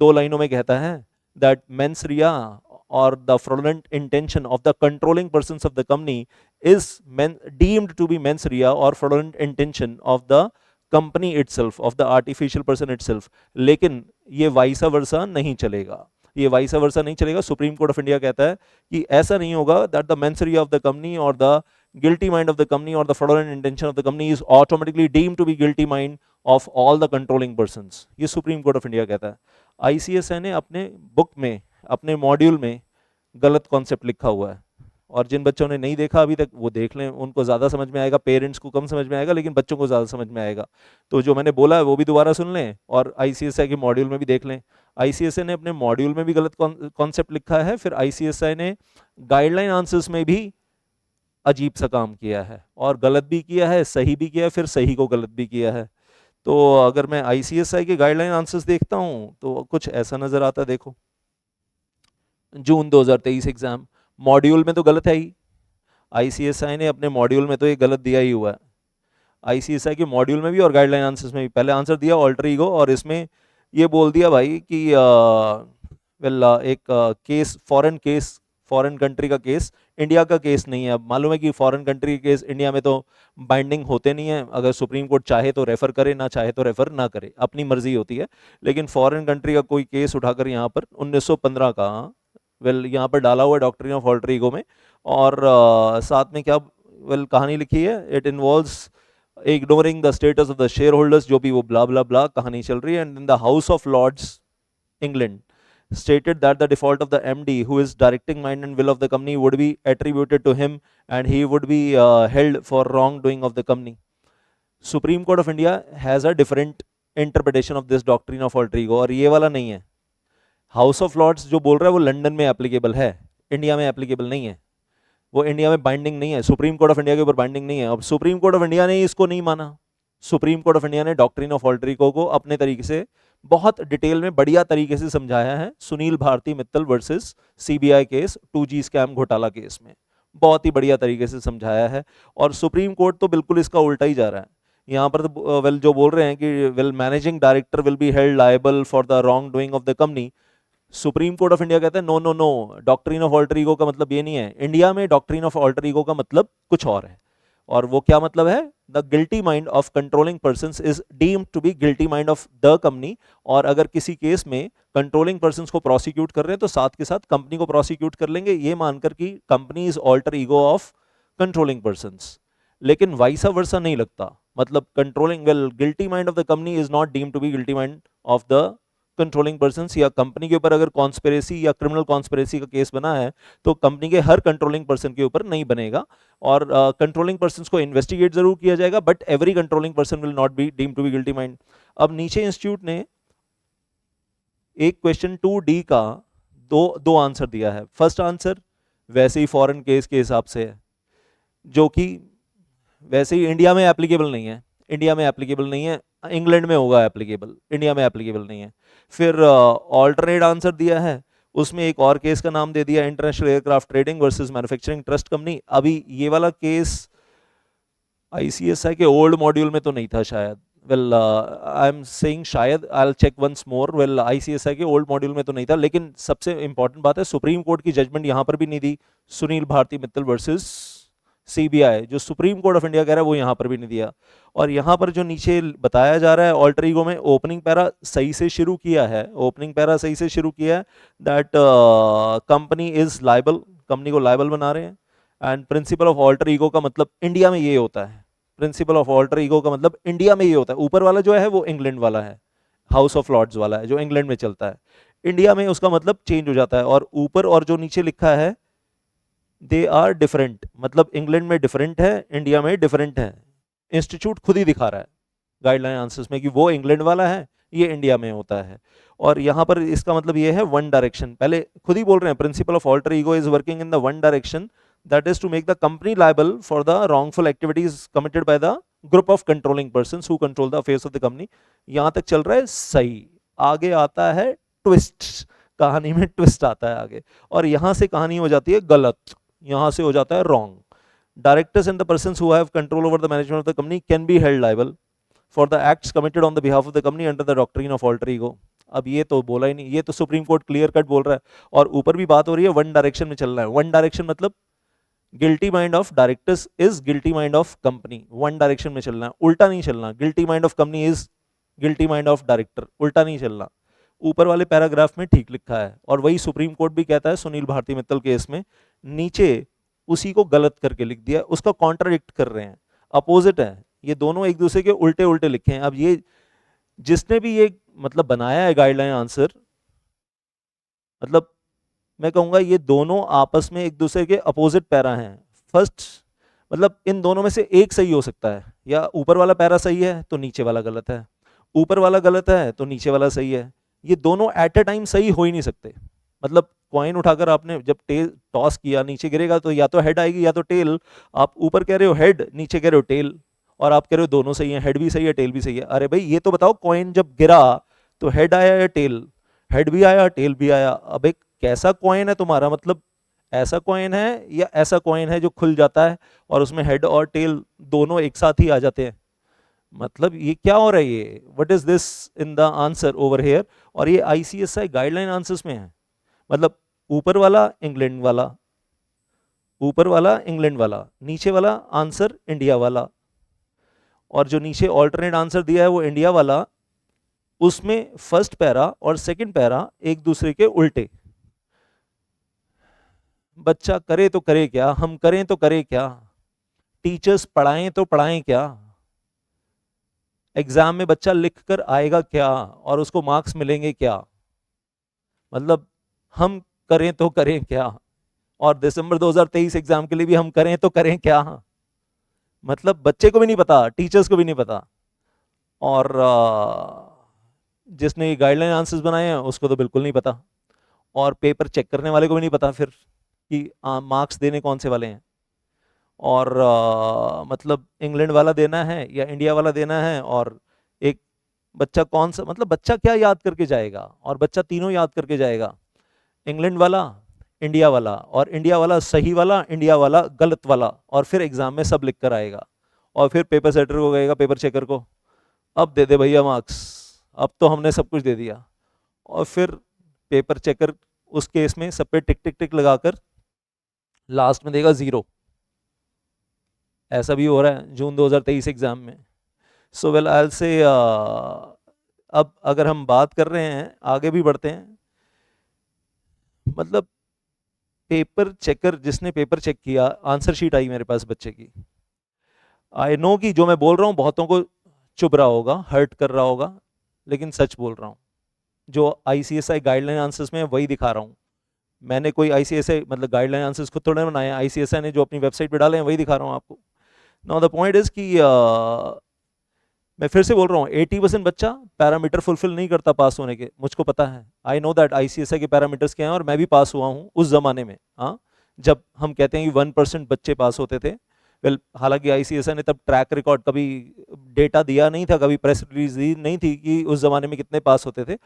2 लाइनों में कहता है that mens rea or the fraudulent intention of the controlling persons of the company is deemed to be mens rea or fraudulent intention of the company itself, of the artificial person itself। लेकिन ये वाइसा versa नहीं चलेगा, ये वाइसा versa नहीं चलेगा। Supreme court of India कहता है कि ऐसा नहीं होगा that the mains Riya of the company और the guilty mind of the company or the fraudulent intention of the company is automatically deemed to be guilty mind of all the controlling persons। ये supreme court of India कहता है। ICSI ने अपने book में, अपने module में गलत concept लिखा हुआ है, और जिन बच्चों ने नहीं देखा अभी तक वो देख लें, उनको ज़्यादा समझ में आएगा, पेरेंट्स को कम समझ में आएगा लेकिन बच्चों को ज़्यादा समझ में आएगा। तो जो मैंने बोला है वो भी दोबारा सुन लें और आईसीएसआई के मॉड्यूल में भी देख लें। आईसीएसआई ने अपने मॉड्यूल में भी गलत कॉन्सेप्ट लिखा है, फिर आईसीएसआई ने गाइडलाइन आंसर्स में भी अजीब सा काम किया है, और गलत भी किया है, सही भी किया है, फिर सही को गलत भी किया है। तो अगर मैं आईसीएसआई के गाइडलाइन आंसर्स देखता हूँ तो कुछ ऐसा नज़र आता है। देखो जून 2023 एग्जाम, मॉड्यूल में तो गलत है ही, आईसीएसआई ने अपने मॉड्यूल में तो ये गलत दिया ही हुआ है। आईसीएसआई के मॉड्यूल में भी और गाइडलाइन आंसर्स में भी पहले आंसर दिया ऑल्टर ईगो, और इसमें ये बोल दिया भाई कि एक केस फॉरेन कंट्री का केस इंडिया का केस नहीं है। अब मालूम है कि फॉरेन कंट्री के केस इंडिया में तो बाइंडिंग होते नहीं है, अगर सुप्रीम कोर्ट चाहे तो रेफर करे, ना चाहे तो रेफर ना करे, अपनी मर्जी होती है। लेकिन फॉरेन कंट्री का कोई केस उठाकर यहाँ पर 1915 का यहाँ पर डाला हुआ है डॉक्ट्रिन ऑफ ऑल्टर ईगो में, और साथ में क्या कहानी लिखी है, it involves ignoring the status of the share holders, जो भी वो ब्ला ब्ला ब्ला कहानी चल रही है। And in the house of lords England stated that the default of the MD who is directing mind and will of the company would be attributed to him and he would be held for wrongdoing of the company। Supreme Court of India has a different interpretation of this doctrine of alter ego, और ये वाला नहीं है। House of Lord's जो बोल रहा है वो लंदन में एप्लीकेबल है, इंडिया में एप्लीकेबल नहीं है, वो इंडिया में बाइंडिंग नहीं है, सुप्रीम कोर्ट ऑफ इंडिया के ऊपर बाइंडिंग नहीं है। अब सुप्रीम कोर्ट ऑफ इंडिया ने इसको नहीं माना, सुप्रीम कोर्ट ऑफ इंडिया ने डॉक्ट्रिन ऑफ ऑल्टर ईगो को अपने तरीके से बहुत डिटेल में बढ़िया तरीके से समझाया है। Sunil Bharti Mittal versus CBI case, 2G scam घोटाला केस में बहुत ही बढ़िया तरीके से समझाया है, और सुप्रीम कोर्ट तो बिल्कुल इसका उल्टा ही जा रहा है। यहाँ पर तो जो बोल रहे हैं कि managing director will be held liable for the wrong doing of the company, supreme court of India कहता है no no no, doctrine of alter ego का मतलब ये नहीं है। इंडिया में डॉक्ट्रिन ऑफ ऑल्टर ईगो का मतलब कुछ और है, और वो क्या मतलब है? The guilty mind of controlling person is deemed to be guilty mind of the company. और अगर किसी केस में कंट्रोलिंग पर्सन को प्रोसिक्यूट कर रहे हैं तो साथ के साथ कंपनी को प्रोसिक्यूट कर लेंगे, ये मानकर कि company is alter ego of controlling person. लेकिन वाइसा वर्सा नहीं लगता, मतलब controlling well guilty mind of the company is not deemed to be guilty mind of the controlling person. या कंपनी के ऊपर अगर कॉन्स्पिरेसी या क्रिमिनल कॉन्स्पिरेसी का केस बना है तो कंपनी के हर कंट्रोलिंग पर्सन के ऊपर नहीं बनेगा, और कंट्रोलिंग पर्सन को इन्वेस्टिगेट जरूर किया जाएगा, but every controlling person will not be deemed to be guilty mind. अब नीचे इंस्टीट्यूट ने एक क्वेश्चन 2D का दो आंसर दिया है। फर्स्ट आंसर वैसे ही फॉरेन केस के हिसाब से है, जो कि वैसे ही इंडिया में एप्लीकेबल नहीं है, इंडिया में एप्लीकेबल नहीं है, इंग्लैंड में होगा एप्लीकेबल, इंडिया में एप्लीकेबल नहीं है। फिर ऑल्टरनेट आंसर दिया है, उसमें एक और केस का नाम दे दिया, international aircraft trading versus manufacturing trust company. अभी ये वाला केस आईसीएसआई के ओल्ड मॉड्यूल में तो नहीं था शायद, वेल आई एम सेइंग शायद, I will check once more, well ICSI के ओल्ड मॉड्यूल में तो नहीं था, लेकिन सबसे इंपॉर्टेंट बात है सुप्रीम कोर्ट की जजमेंट यहां पर भी नहीं दी, सुनील भारती मित्तल वर्सेस सीबीआई, जो सुप्रीम कोर्ट ऑफ इंडिया कह रहा है वो यहां पर भी नहीं दिया। और यहां पर जो नीचे बताया जा रहा है ऑल्टर ईगो में, ओपनिंग पैरा सही से शुरू किया है, ओपनिंग पैरा सही से शुरू किया है, that company is liable, company को लायबल बना रहे हैं। And principle of alter ego का मतलब इंडिया में ये होता है, प्रिंसिपल ऑफ ऑल्टर ईगो का मतलब इंडिया में ये होता है। ऊपर वाला जो है वो इंग्लैंड वाला है, हाउस ऑफ लॉर्ड्स वाला है जो इंग्लैंड में चलता है, इंडिया में उसका मतलब चेंज हो जाता है। और ऊपर और जो नीचे लिखा है दे आर डिफरेंट, मतलब इंग्लैंड में डिफरेंट है, इंडिया में डिफरेंट है। इंस्टीट्यूट खुद ही दिखा रहा है गाइडलाइन आंसर्स में कि वो इंग्लैंड वाला है, ये इंडिया में होता है। और यहाँ पर इसका मतलब ये है वन डायरेक्शन, पहले खुद ही बोल रहे हैं principle of alter ego is working in the one direction, that is to make the company liable for the wrongful activities committed by the group of controlling persons who control the affairs of the company। यहां तक चल रहा है सही, आगे आता है twist, कहानी में ट्विस्ट आता है आगे, और यहां से कहानी हो जाती है गलत, यहां से हो जाता है wrong. Directors and the persons who have control over the management of the company can be held liable for the acts committed on the behalf of the company under the doctrine of alter ego. अब ये तो बोला ही नहीं, ये तो supreme court clear cut बोल रहा है, और ऊपर भी बात हो रही है वन डायरेक्शन में चल रहा है। वन डायरेक्शन मतलब guilty mind of directors is guilty mind of company, one direction में चलना है, उल्टा नहीं चलना। Guilty mind of company is guilty mind of director, उल्टा नहीं चलना। ऊपर वाले पैराग्राफ में ठीक लिखा है, और वही सुप्रीम कोर्ट भी कहता है सुनील भारती मित्तल केस में, नीचे उसी को गलत करके लिख दिया, उसका कॉन्ट्राडिक्ट कर रहे हैं, अपोजिट है, ये दोनों एक दूसरे के उल्टे उल्टे लिखे हैं। अब ये जिसने भी ये मतलब बनाया है गाइडलाइन आंसर, मतलब मैं कहूंगा ये दोनों आपस में एक दूसरे के अपोजिट पैरा हैं। फर्स्ट मतलब इन दोनों में से एक सही हो सकता है, या ऊपर वाला पैरा सही है तो नीचे वाला गलत है, ऊपर वाला गलत है तो नीचे वाला सही है। ये दोनों एट ए टाइम सही हो ही नहीं सकते। मतलब कॉइन उठाकर आपने जब टेल टॉस किया, नीचे गिरेगा तो या तो हेड आएगी या तो टेल। आप ऊपर कह रहे हो हेड, नीचे कह रहे हो टेल, और आप कह रहे हो दोनों सही है, हेड भी सही है टेल भी सही है। अरे भाई ये तो बताओ, कॉइन जब गिरा तो हेड आया या टेल? हेड भी आया टेल भी आया। अब एक कैसा कॉइन है तुम्हारा, मतलब ऐसा कॉइन है या ऐसा कॉइन है जो खुल जाता है और उसमें हेड और टेल दोनों एक साथ ही आ जाते हैं? मतलब ये क्या हो रहा है, ये what is this in the answer over here? और ये आईसीएसआई गाइडलाइन आंसर्स में है। मतलब ऊपर वाला इंग्लैंड वाला, ऊपर वाला इंग्लैंड वाला, नीचे वाला आंसर इंडिया वाला, और जो नीचे ऑल्टरनेट आंसर दिया है वो इंडिया वाला, उसमें फर्स्ट पैरा और सेकंड पैरा एक दूसरे के उल्टे। बच्चा करे तो करे क्या, हम करें तो करें क्या, टीचर्स पढ़ाएं तो पढ़ाएं क्या, एग्जाम में बच्चा लिख कर आएगा क्या और उसको मार्क्स मिलेंगे क्या? मतलब हम करें तो करें क्या, और दिसंबर 2023 एग्जाम के लिए भी हम करें तो करें क्या? मतलब बच्चे को भी नहीं पता, टीचर्स को भी नहीं पता, और जिसने ये गाइडलाइन आंसर्स बनाए हैं उसको तो बिल्कुल नहीं पता, और पेपर चेक करने वाले को भी नहीं पता फिर कि मार्क्स देने कौन से वाले हैं। और मतलब इंग्लैंड वाला देना है या इंडिया वाला देना है, और एक बच्चा कौन सा, मतलब बच्चा क्या याद करके जाएगा, और बच्चा तीनों याद करके जाएगा, इंग्लैंड वाला, इंडिया वाला, और इंडिया वाला सही वाला, इंडिया वाला गलत वाला, और फिर एग्जाम में सब लिख कर आएगा, और फिर पेपर सेटर को कहेगा, पेपर चेकर को, अब दे दे भैया मार्क्स, अब तो हमने सब कुछ दे दिया। और फिर पेपर चेकर उस केस में सब पे टिक टिक टिक लगाकर लास्ट में देगा 0। ऐसा भी हो रहा है जून 2023 एग्जाम में। सो वेल आई विल से अब अगर हम बात कर रहे हैं, आगे भी बढ़ते हैं, मतलब पेपर चेकर जिसने पेपर चेक किया, आंसर शीट आई मेरे पास बच्चे की। आई नो कि जो मैं बोल रहा हूँ बहुतों को चुभ रहा होगा, हर्ट कर रहा होगा, लेकिन सच बोल रहा हूँ। जो आईसीएसआई गाइडलाइन आंसर्स में वही दिखा रहा हूँ। मैंने कोई आईसीएसआई मतलब गाइडलाइन आंसर्स खुद थोड़े बनाए, आईसीएसआई ने जो अपनी वेबसाइट पे डाले हैं वही दिखा रहा हूँ आपको। नाउ द पॉइंट इज कि मैं फिर से बोल रहा हूँ 80% बच्चा पैरामीटर फुलफिल नहीं करता पास होने के, मुझको पता है। आई नो दैट आईसीएसआई के पैरामीटर्स क्या हैं, और मैं भी पास हुआ हूँ उस जमाने में। हाँ, जब हम कहते हैं कि 1% बच्चे पास होते थे। वेल, हालांकि आईसीएसआई ने तब ट्रैक रिकॉर्ड कभी डेटा दिया नहीं था, कभी प्रेस रिलीज दी नहीं थी कि उस जमाने में कितने पास होते थे।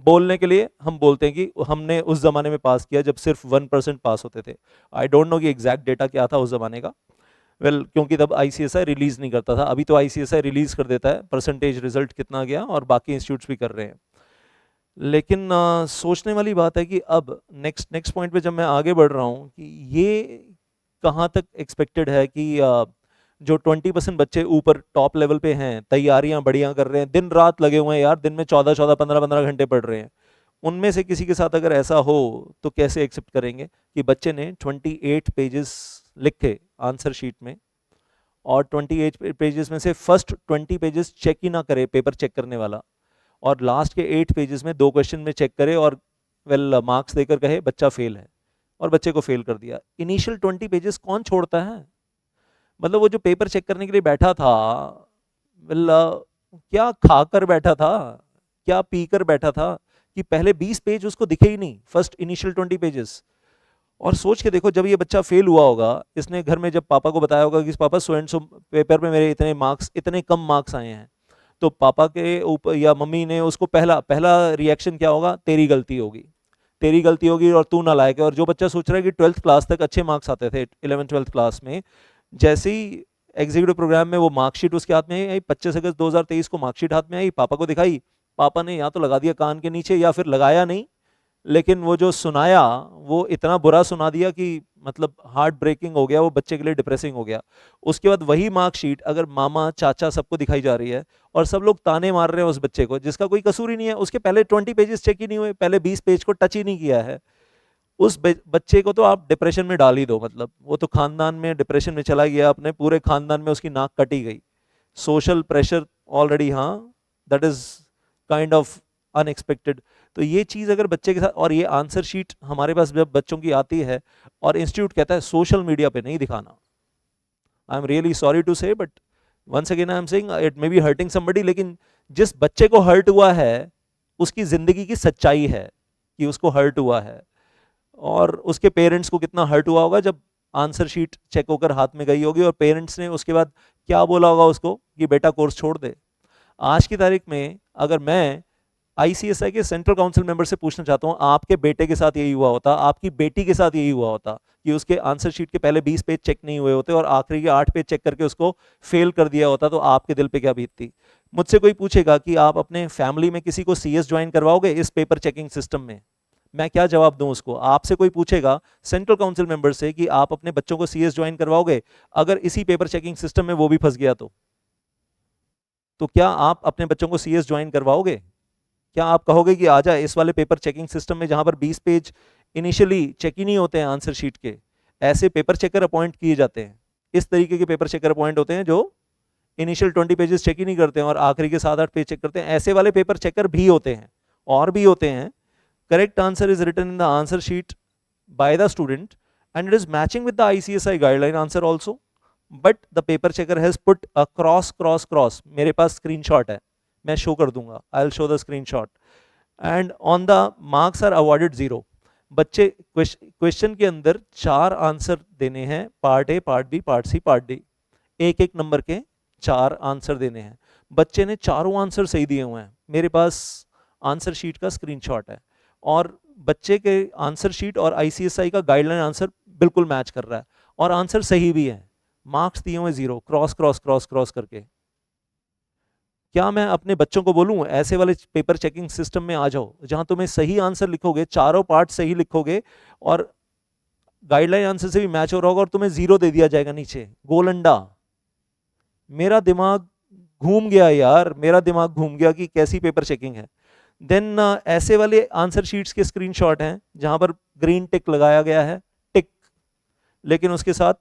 बोलने के लिए हम बोलते हैं कि हमने उस जमाने में पास किया जब सिर्फ 1% पास होते थे। आई डोंट नो कि एग्जैक्ट डेटा क्या था उस जमाने का। वेल, क्योंकि तब आईसीएसआई रिलीज नहीं करता था। अभी तो आईसीएसआई रिलीज कर देता है परसेंटेज रिजल्ट कितना गया, और बाकी इंस्टीट्यूट्स भी कर रहे हैं। लेकिन सोचने वाली बात है कि अब नेक्स्ट पॉइंट पे जब मैं आगे बढ़ रहा हूँ कि ये कहाँ तक एक्सपेक्टेड है कि जो 20% बच्चे ऊपर टॉप लेवल पे हैं, तैयारियां बढ़िया कर रहे हैं, दिन रात लगे हुए हैं यार, दिन में 14-14 15-15 घंटे पढ़ रहे हैं, उनमें से किसी के साथ अगर ऐसा हो तो कैसे एक्सेप्ट करेंगे कि बच्चे ने 28 पेजेस लिखे आंसर शीट में, और 28 पेजेस में से फर्स्ट 20 पेजेस चेक ही ना करे पेपर चेक करने वाला, और लास्ट के 8 पेजेस में 2 क्वेश्चन में चेक करे और वेल मार्क्स देकर कहे बच्चा फेल है, और बच्चे को फेल कर दिया। इनिशियल 20 पेजेस कौन छोड़ता है? मतलब वो जो पेपर चेक करने के लिए बैठा था, वेल क्या खाकर बैठा था, क्या पीकर बैठा था कि पहले 20 पेज उसको दिखे ही नहीं, फर्स्ट इनिशियल 20 पेजेस। और सोच के देखो, जब ये बच्चा फेल हुआ होगा, इसने घर में जब पापा को बताया होगा कि पापा सो एंड सो पेपर में मेरे इतने मार्क्स, इतने कम मार्क्स आए हैं, तो पापा के ऊपर या मम्मी ने उसको पहला पहला रिएक्शन क्या होगा? तेरी गलती होगी, तेरी गलती होगी और तू ना लायक है। और जो बच्चा सोच रहा है कि 12th क्लास तक अच्छे मार्क्स आते थे, 11th-12th क्लास में, जैसे ही एग्जीक्यूटिव प्रोग्राम में वो मार्कशीट उसके हाथ में आई, 25 अगस्त 2023 को मार्कशीट हाथ में आई, पापा को दिखाई, पापा ने या तो लगा दिया कान के नीचे या फिर लगाया नहीं, लेकिन वो जो सुनाया वो इतना बुरा सुना दिया कि मतलब हार्ट ब्रेकिंग हो गया, वो बच्चे के लिए डिप्रेसिंग हो गया। उसके बाद वही मार्कशीट अगर मामा चाचा सबको दिखाई जा रही है, और सब लोग ताने मार रहे हैं उस बच्चे को जिसका कोई कसूर ही नहीं है, उसके पहले 20 पेजेस चेक ही नहीं हुए, पहले 20 पेज को टच ही नहीं किया है, उस बच्चे को तो आप डिप्रेशन में डाल ही दो। मतलब वो तो खानदान में डिप्रेशन में चला गया, अपने पूरे खानदान में उसकी नाक कटी गई। सोशल प्रेशर ऑलरेडी, हाँ, that is kind of unexpected. तो ये चीज़ अगर बच्चे के साथ, और ये आंसर शीट हमारे पास जब बच्चों की आती है और इंस्टीट्यूट कहता है सोशल मीडिया पे नहीं दिखाना, I am really sorry to say, but once again I am saying it may be hurting somebody, लेकिन जिस बच्चे को हर्ट हुआ है उसकी जिंदगी की सच्चाई है कि उसको हर्ट हुआ है, और उसके पेरेंट्स को कितना हर्ट हुआ होगा जब आंसर शीट चेक होकर हाथ में गई होगी, और पेरेंट्स ने उसके बाद क्या बोला होगा उसको कि बेटा कोर्स छोड़ दे। आज की तारीख में अगर मैं आईसीएसआई के सेंट्रल काउंसिल मेंबर से पूछना चाहता हूं, आपके बेटे के साथ यही हुआ होता, आपकी बेटी के साथ यही हुआ होता कि उसके आंसर शीट के पहले 20 पेज चेक नहीं हुए होते और आखिरी के 8 पेज चेक करके उसको फेल कर दिया होता, तो आपके दिल पे क्या बीतती? मुझसे कोई पूछेगा कि आप अपने फैमिली में किसी को सीएस ज्वाइन करवाओगे इस पेपर चेकिंग सिस्टम में, मैं क्या जवाब दूं उसको? आपसे कोई पूछेगा सेंट्रल काउंसिल मेंबर से कि आप अपने बच्चों को सीएस ज्वाइन करवाओगे अगर इसी पेपर चेकिंग सिस्टम में वो भी फंस गया तो क्या आप अपने बच्चों को सीएस ज्वाइन करवाओगे? क्या आप कहोगे कि आ जाए इस वाले पेपर चेकिंग सिस्टम में जहां पर 20 पेज इनिशियली चेक ही नहीं होते हैं आंसर शीट के, ऐसे पेपर चेकर अपॉइंट किए जाते हैं, इस तरीके के पेपर चेकर अपॉइंट होते हैं जो इनिशियल 20 पेजेस चेक ही नहीं करते हैं और आखिरी के 7-8 पेज चेक करते हैं, ऐसे वाले पेपर चेकर भी होते हैं और भी होते हैं। Correct answer is written in the answer sheet by the student and it is matching with the ICSI guideline answer also, but the paper checker has put a cross. मेरे पास screenshot है, मैं show कर दूंगा, I'll show the screenshot, and on the marks are awarded 0। बच्चे question के अंदर 4 answer देने हैं, part A, part B, part C, part D, एक नंबर के 4 आंसर देने हैं। बच्चे ने चारों आंसर सही दिए हुए हैं, मेरे पास आंसर शीट का स्क्रीनशॉट है, और बच्चे के आंसर शीट और आईसीएसआई का गाइडलाइन आंसर बिल्कुल मैच कर रहा है और आंसर सही भी है, मार्क्स दिए हुए 0, क्रॉस करके। क्या मैं अपने बच्चों को बोलूं ऐसे वाले पेपर चेकिंग सिस्टम में आ जाओ जहां तुम्हें सही आंसर लिखोगे, चारों पार्ट सही लिखोगे और गाइडलाइन आंसर से भी मैच हो रहा होगा और तुम्हें जीरो दे दिया जाएगा नीचे, गोल अंडा। मेरा दिमाग घूम गया यार, मेरा दिमाग घूम गया कि कैसी पेपर चेकिंग है। देन ऐसे वाले आंसर शीट्स के स्क्रीनशॉट हैं जहां पर ग्रीन टिक लगाया गया है, टिक, लेकिन उसके साथ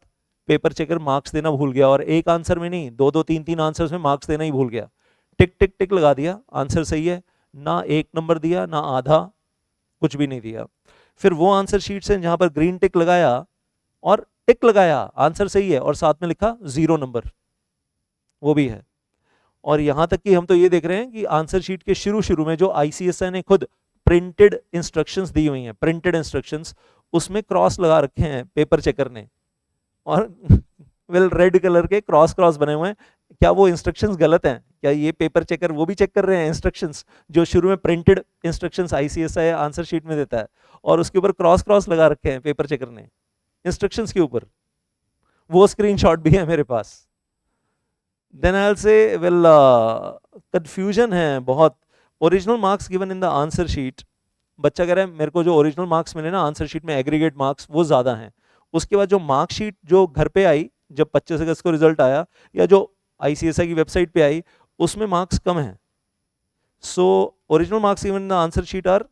पेपर चेकर मार्क्स देना भूल गया, और एक आंसर में नहीं, दो दो तीन तीन आंसर्स में मार्क्स देना ही भूल गया। टिक टिक टिक लगा दिया, आंसर सही है, ना एक नंबर दिया ना आधा, कुछ भी नहीं दिया। फिर वो आंसर शीट्स हैं जहां पर ग्रीन टिक लगाया और टिक लगाया, आंसर सही है और साथ में लिखा 0 नंबर, वो भी है। और यहां तक कि हम तो ये देख रहे हैं कि आंसर शीट के शुरू शुरू में जो आईसीएसआई ने खुद प्रिंटेड इंस्ट्रक्शंस दी हुई हैं, प्रिंटेड इंस्ट्रक्शंस, उसमें क्रॉस लगा रखे हैं पेपर चेकर ने, और वेल रेड कलर के क्रॉस क्रॉस बने हुए हैं। क्या वो इंस्ट्रक्शंस गलत हैं? क्या ये पेपर चेकर वो भी चेक कर रहे हैं इंस्ट्रक्शंस जो शुरू में printed instructions ICSI answer sheet में देता है, और उसके ऊपर क्रॉस क्रॉस लगा रखे हैं पेपर चेकर ने इंस्ट्रक्शंस के ऊपर? वो स्क्रीनशॉट भी है मेरे पास। Then I will say well confusion है बहुत। Original marks given in the answer sheet, बच्चा कह रहा है मेरे को जो ओरिजिनल मार्क्स मिले ना आंसर शीट में, एग्रीगेट मार्क्स वो ज़्यादा हैं। उसके बाद जो मार्कशीट जो घर पे आई जब 25 अगस्त को रिजल्ट आया, या जो आईसीएसआई की वेबसाइट पे आई, उसमें मार्क्स कम हैं। So original marks given in the answer sheet are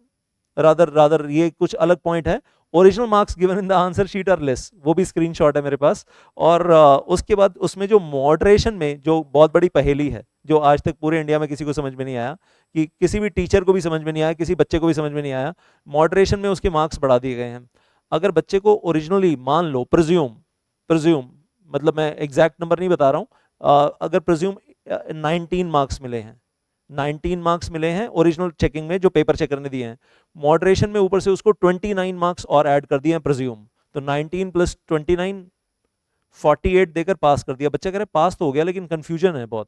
rather ये कुछ अलग पॉइंट है, original marks given in the answer sheet are less, वो भी स्क्रीनशॉट है मेरे पास। और उसके बाद उसमें जो मॉडरेशन में जो बहुत बड़ी पहेली है, जो आज तक पूरे इंडिया में किसी को समझ में नहीं आया, कि किसी भी टीचर को भी समझ में नहीं आया, किसी बच्चे को भी समझ में नहीं आया, मॉडरेशन में उसके मार्क्स बढ़ा दिए गए हैं। अगर बच्चे को ओरिजिनली मान लो प्रज्यूम मतलब मैं एग्जैक्ट नंबर नहीं बता रहा हूँ, अगर प्रज्यूम 19 मार्क्स मिले हैं, 19 मार्क्स मिले हैं ओरिजिनल चेकिंग में जो पेपर चेकर ने दिए हैं, मॉडरेशन में ऊपर से उसको 29 मार्क्स और ऐड कर दिए हैं प्रज्यूम, तो 19 प्लस 29 48 देकर पास कर दिया। बच्चा कह रहा है पास तो हो गया, लेकिन कंफ्यूजन है बहुत,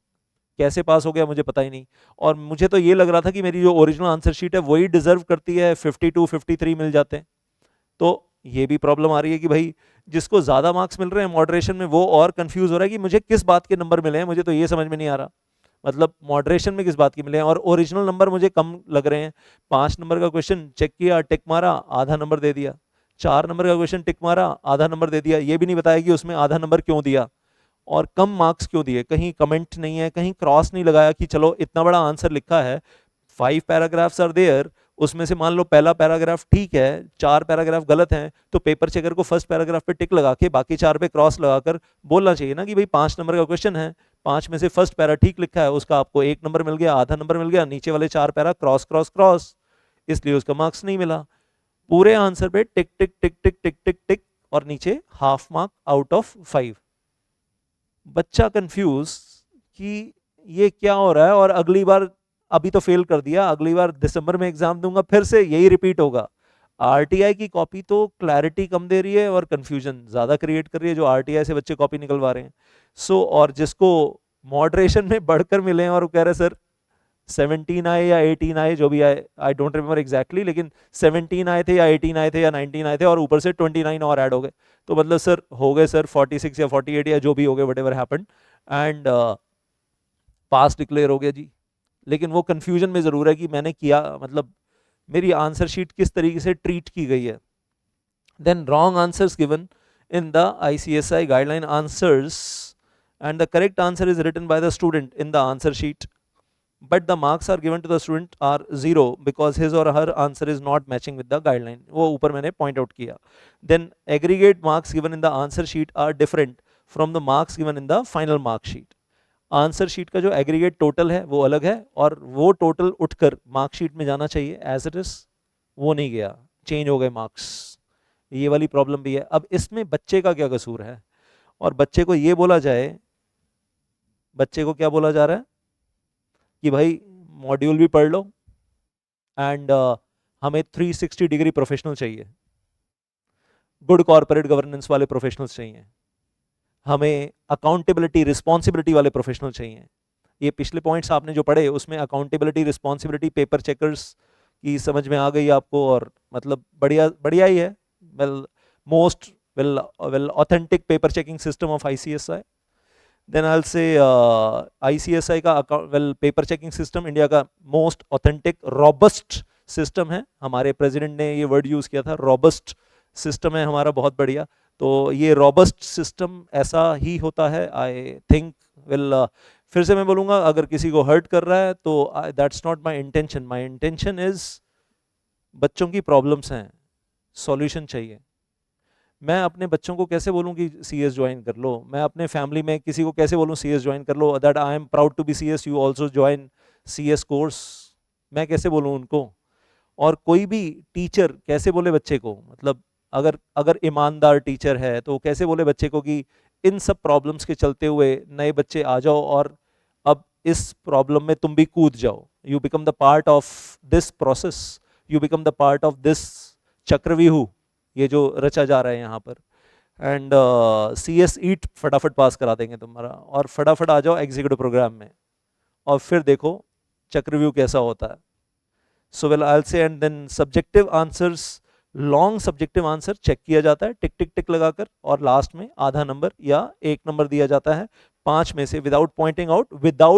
कैसे पास हो गया मुझे पता ही नहीं। और मुझे तो ये लग रहा था कि मेरी जो ओरिजिनल आंसर शीट है वही डिजर्व करती है, 52 53 मिल जाते हैं। तो ये भी प्रॉब्लम आ रही है कि भाई जिसको ज्यादा मार्क्स मिल रहे हैं मॉडरेशन में, वो और कंफ्यूज हो रहा है कि मुझे किस बात के नंबर मिले हैं, मुझे तो ये समझ में नहीं आ रहा, मतलब मॉडरेशन में किस बात के मिले हैं, और ओरिजिनल नंबर मुझे कम लग रहे हैं। 5 नंबर का क्वेश्चन चेक किया, टिक मारा, आधा नंबर दे दिया। 4 नंबर का क्वेश्चन टिक मारा, आधा नंबर दे दिया, ये भी नहीं बताया कि उसमें आधा नंबर क्यों दिया और कम मार्क्स क्यों दिए। कहीं कमेंट नहीं है, कहीं क्रॉस नहीं लगाया कि चलो इतना बड़ा आंसर लिखा है, 5 पैराग्राफ्स आर देयर, उसमें से मान लो पहला पैराग्राफ ठीक है, 4 पैराग्राफ गलत हैं, तो पेपर चेकर को फर्स्ट पैराग्राफ पे टिक लगा के बाकी 4 पे क्रॉस लगाकर बोलना चाहिए ना कि भाई 5 नंबर का क्वेश्चन है, 5 में से फर्स्ट पैरा ठीक लिखा है, उसका आपको 1 नंबर मिल गया, आधा नंबर मिल गया, नीचे वाले 4 पैरा क्रॉस क्रॉस क्रॉस, इसलिए उसका मार्क्स नहीं मिला। पूरे आंसर पे टिक टिक टिक टिक टिक टिक टिक और नीचे हाफ मार्क आउट ऑफ 5। बच्चा कंफ्यूज कि ये क्या हो रहा है, और अगली बार, अभी तो फेल कर दिया, अगली बार दिसंबर में एग्जाम दूंगा फिर से यही रिपीट होगा। आरटीआई की कॉपी तो क्लैरिटी कम दे रही है और कंफ्यूजन ज्यादा क्रिएट कर रही है जो आरटीआई से बच्चे कॉपी निकलवा रहे हैं। सो और जिसको मॉडरेशन में बढ़कर मिले हैं और वो कह रहे सर 17 आए या 18 आए, जो भी आए, आई डोंट रिमेम्बर एग्जैक्टली, लेकिन 17 आए थे या 18 आए थे या 19 आए थे और ऊपर से 29 और ऐड हो गए, तो मतलब सर हो गए सर 46 या 48 या जो भी हो गए, what ever happened, and pass declare हो गया जी। लेकिन वो कंफ्यूजन में जरूर है कि मैंने किया, मतलब मेरी आंसर शीट किस तरीके से ट्रीट की गई है। Then wrong answers given in the ICSI guideline answers and the correct answer is written by the student in the answer sheet, but the marks are given to the student are 0 because his or her answer is not matching with the guideline, वो ऊपर मैंने point out किया। then aggregate marks given in the answer sheet are different from the marks given in the final mark sheet, answer sheet का जो aggregate total है वो अलग है और वो टोटल उठकर मार्कशीट में जाना चाहिए एज इट इज, वो नहीं गया, चेंज हो गए मार्क्स। ये वाली प्रॉब्लम भी है। अब इसमें बच्चे का क्या कसूर है? और बच्चे को ये बोला जाए, बच्चे को क्या बोला जा रहा है कि भाई मॉड्यूल भी पढ़ लो एंड हमें 360 डिग्री प्रोफेशनल चाहिए, गुड कॉर्पोरेट गवर्नेंस वाले प्रोफेशनल्स चाहिए, हमें अकाउंटेबिलिटी रिस्पॉन्सिबिलिटी वाले प्रोफेशनल चाहिए। ये पिछले पॉइंट्स आपने जो पढ़े उसमें अकाउंटेबिलिटी रिस्पॉन्सिबिलिटी पेपर चेकर्स की समझ में आ गई आपको, और मतलब बढ़िया बढ़िया ही है, well most well authentic paper checking system of ICSI. Then I say ICSI का well paper checking system India का मोस्ट ऑथेंटिक रॉबस्ट सिस्टम है। हमारे प्रेसिडेंट ने ये वर्ड यूज किया था, रॉबस्ट सिस्टम है हमारा, बहुत बढ़िया। तो ये रॉबस्ट सिस्टम ऐसा ही होता है आई थिंक। वेल फिर से मैं बोलूँगा, अगर किसी को हर्ट कर रहा है तो that's not my intention. My intention is बच्चों की प्रॉब्लम्स हैं, सॉल्यूशन चाहिए। मैं अपने बच्चों को कैसे बोलूं कि CS ज्वाइन कर लो, मैं अपने फैमिली में किसी को कैसे बोलूं CS ज्वाइन कर लो, that I am proud to be CS, you also join CS course, मैं कैसे बोलूं उनको? और कोई भी टीचर कैसे बोले बच्चे को, मतलब अगर अगर ईमानदार टीचर है तो कैसे बोले बच्चे को कि इन सब प्रॉब्लम्स के चलते हुए नए बच्चे आ जाओ और अब इस प्रॉब्लम में तुम भी कूद जाओ, you become the part of this process, you become the part of this चक्रव्यूह, ये जो रचा जा रहा है यहाँ पर। एंड CS ईट फटाफट पास करा देंगे तुम्हारा, और फटाफट आ जाओ एग्जीक्यूटिव प्रोग्राम में, और फिर देखो चक्रव्यूह कैसा होता है। सो well I say, and then subjective answers, long subjective answer check किया जाता है टिक टिक टिक लगाकर, और लास्ट में आधा नंबर या 1 नंबर दिया जाता है 5 में से, without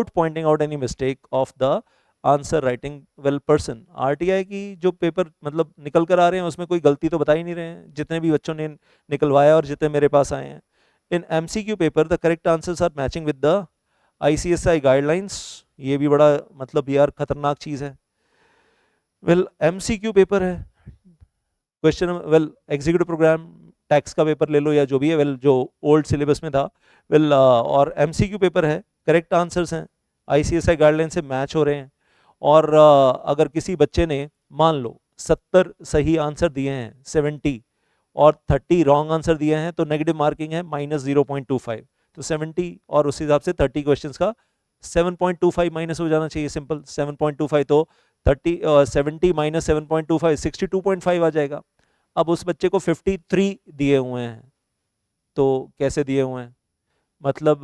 pointing out any mistake of the answer writing well person. RTI की जो पेपर मतलब निकल कर आ रहे हैं उसमें कोई गलती तो बता ही नहीं रहे हैं, जितने भी बच्चों ने निकलवाया और जितने मेरे पास आए हैं। In MCQ paper the correct answers are matching with the ICSI guidelines. ये भी बड़ा मतलब यार खतरनाक चीज़ है। वेल MCQ पेपर है, question well executive programme tax का पेपर ले लो या जो भी है, वेल जो ओल्ड सिलेबस में था, वेल और MCQ पेपर है, करेक्ट आंसर्स हैं, ICSI गाइडलाइन से मैच हो रहे हैं। और अगर किसी बच्चे ने मान लो 70 सही आंसर दिए हैं 70 और 30 रॉन्ग आंसर दिए हैं तो नेगेटिव मार्किंग है -0.25, तो 70 और उस हिसाब से 30 क्वेश्चंस का 7.25 माइनस हो जाना चाहिए, सिंपल 7.25, तो 70 माइनस 7.25 62.5 आ जाएगा। अब उस बच्चे को 53 दिए हुए हैं, तो कैसे दिए हुए हैं, मतलब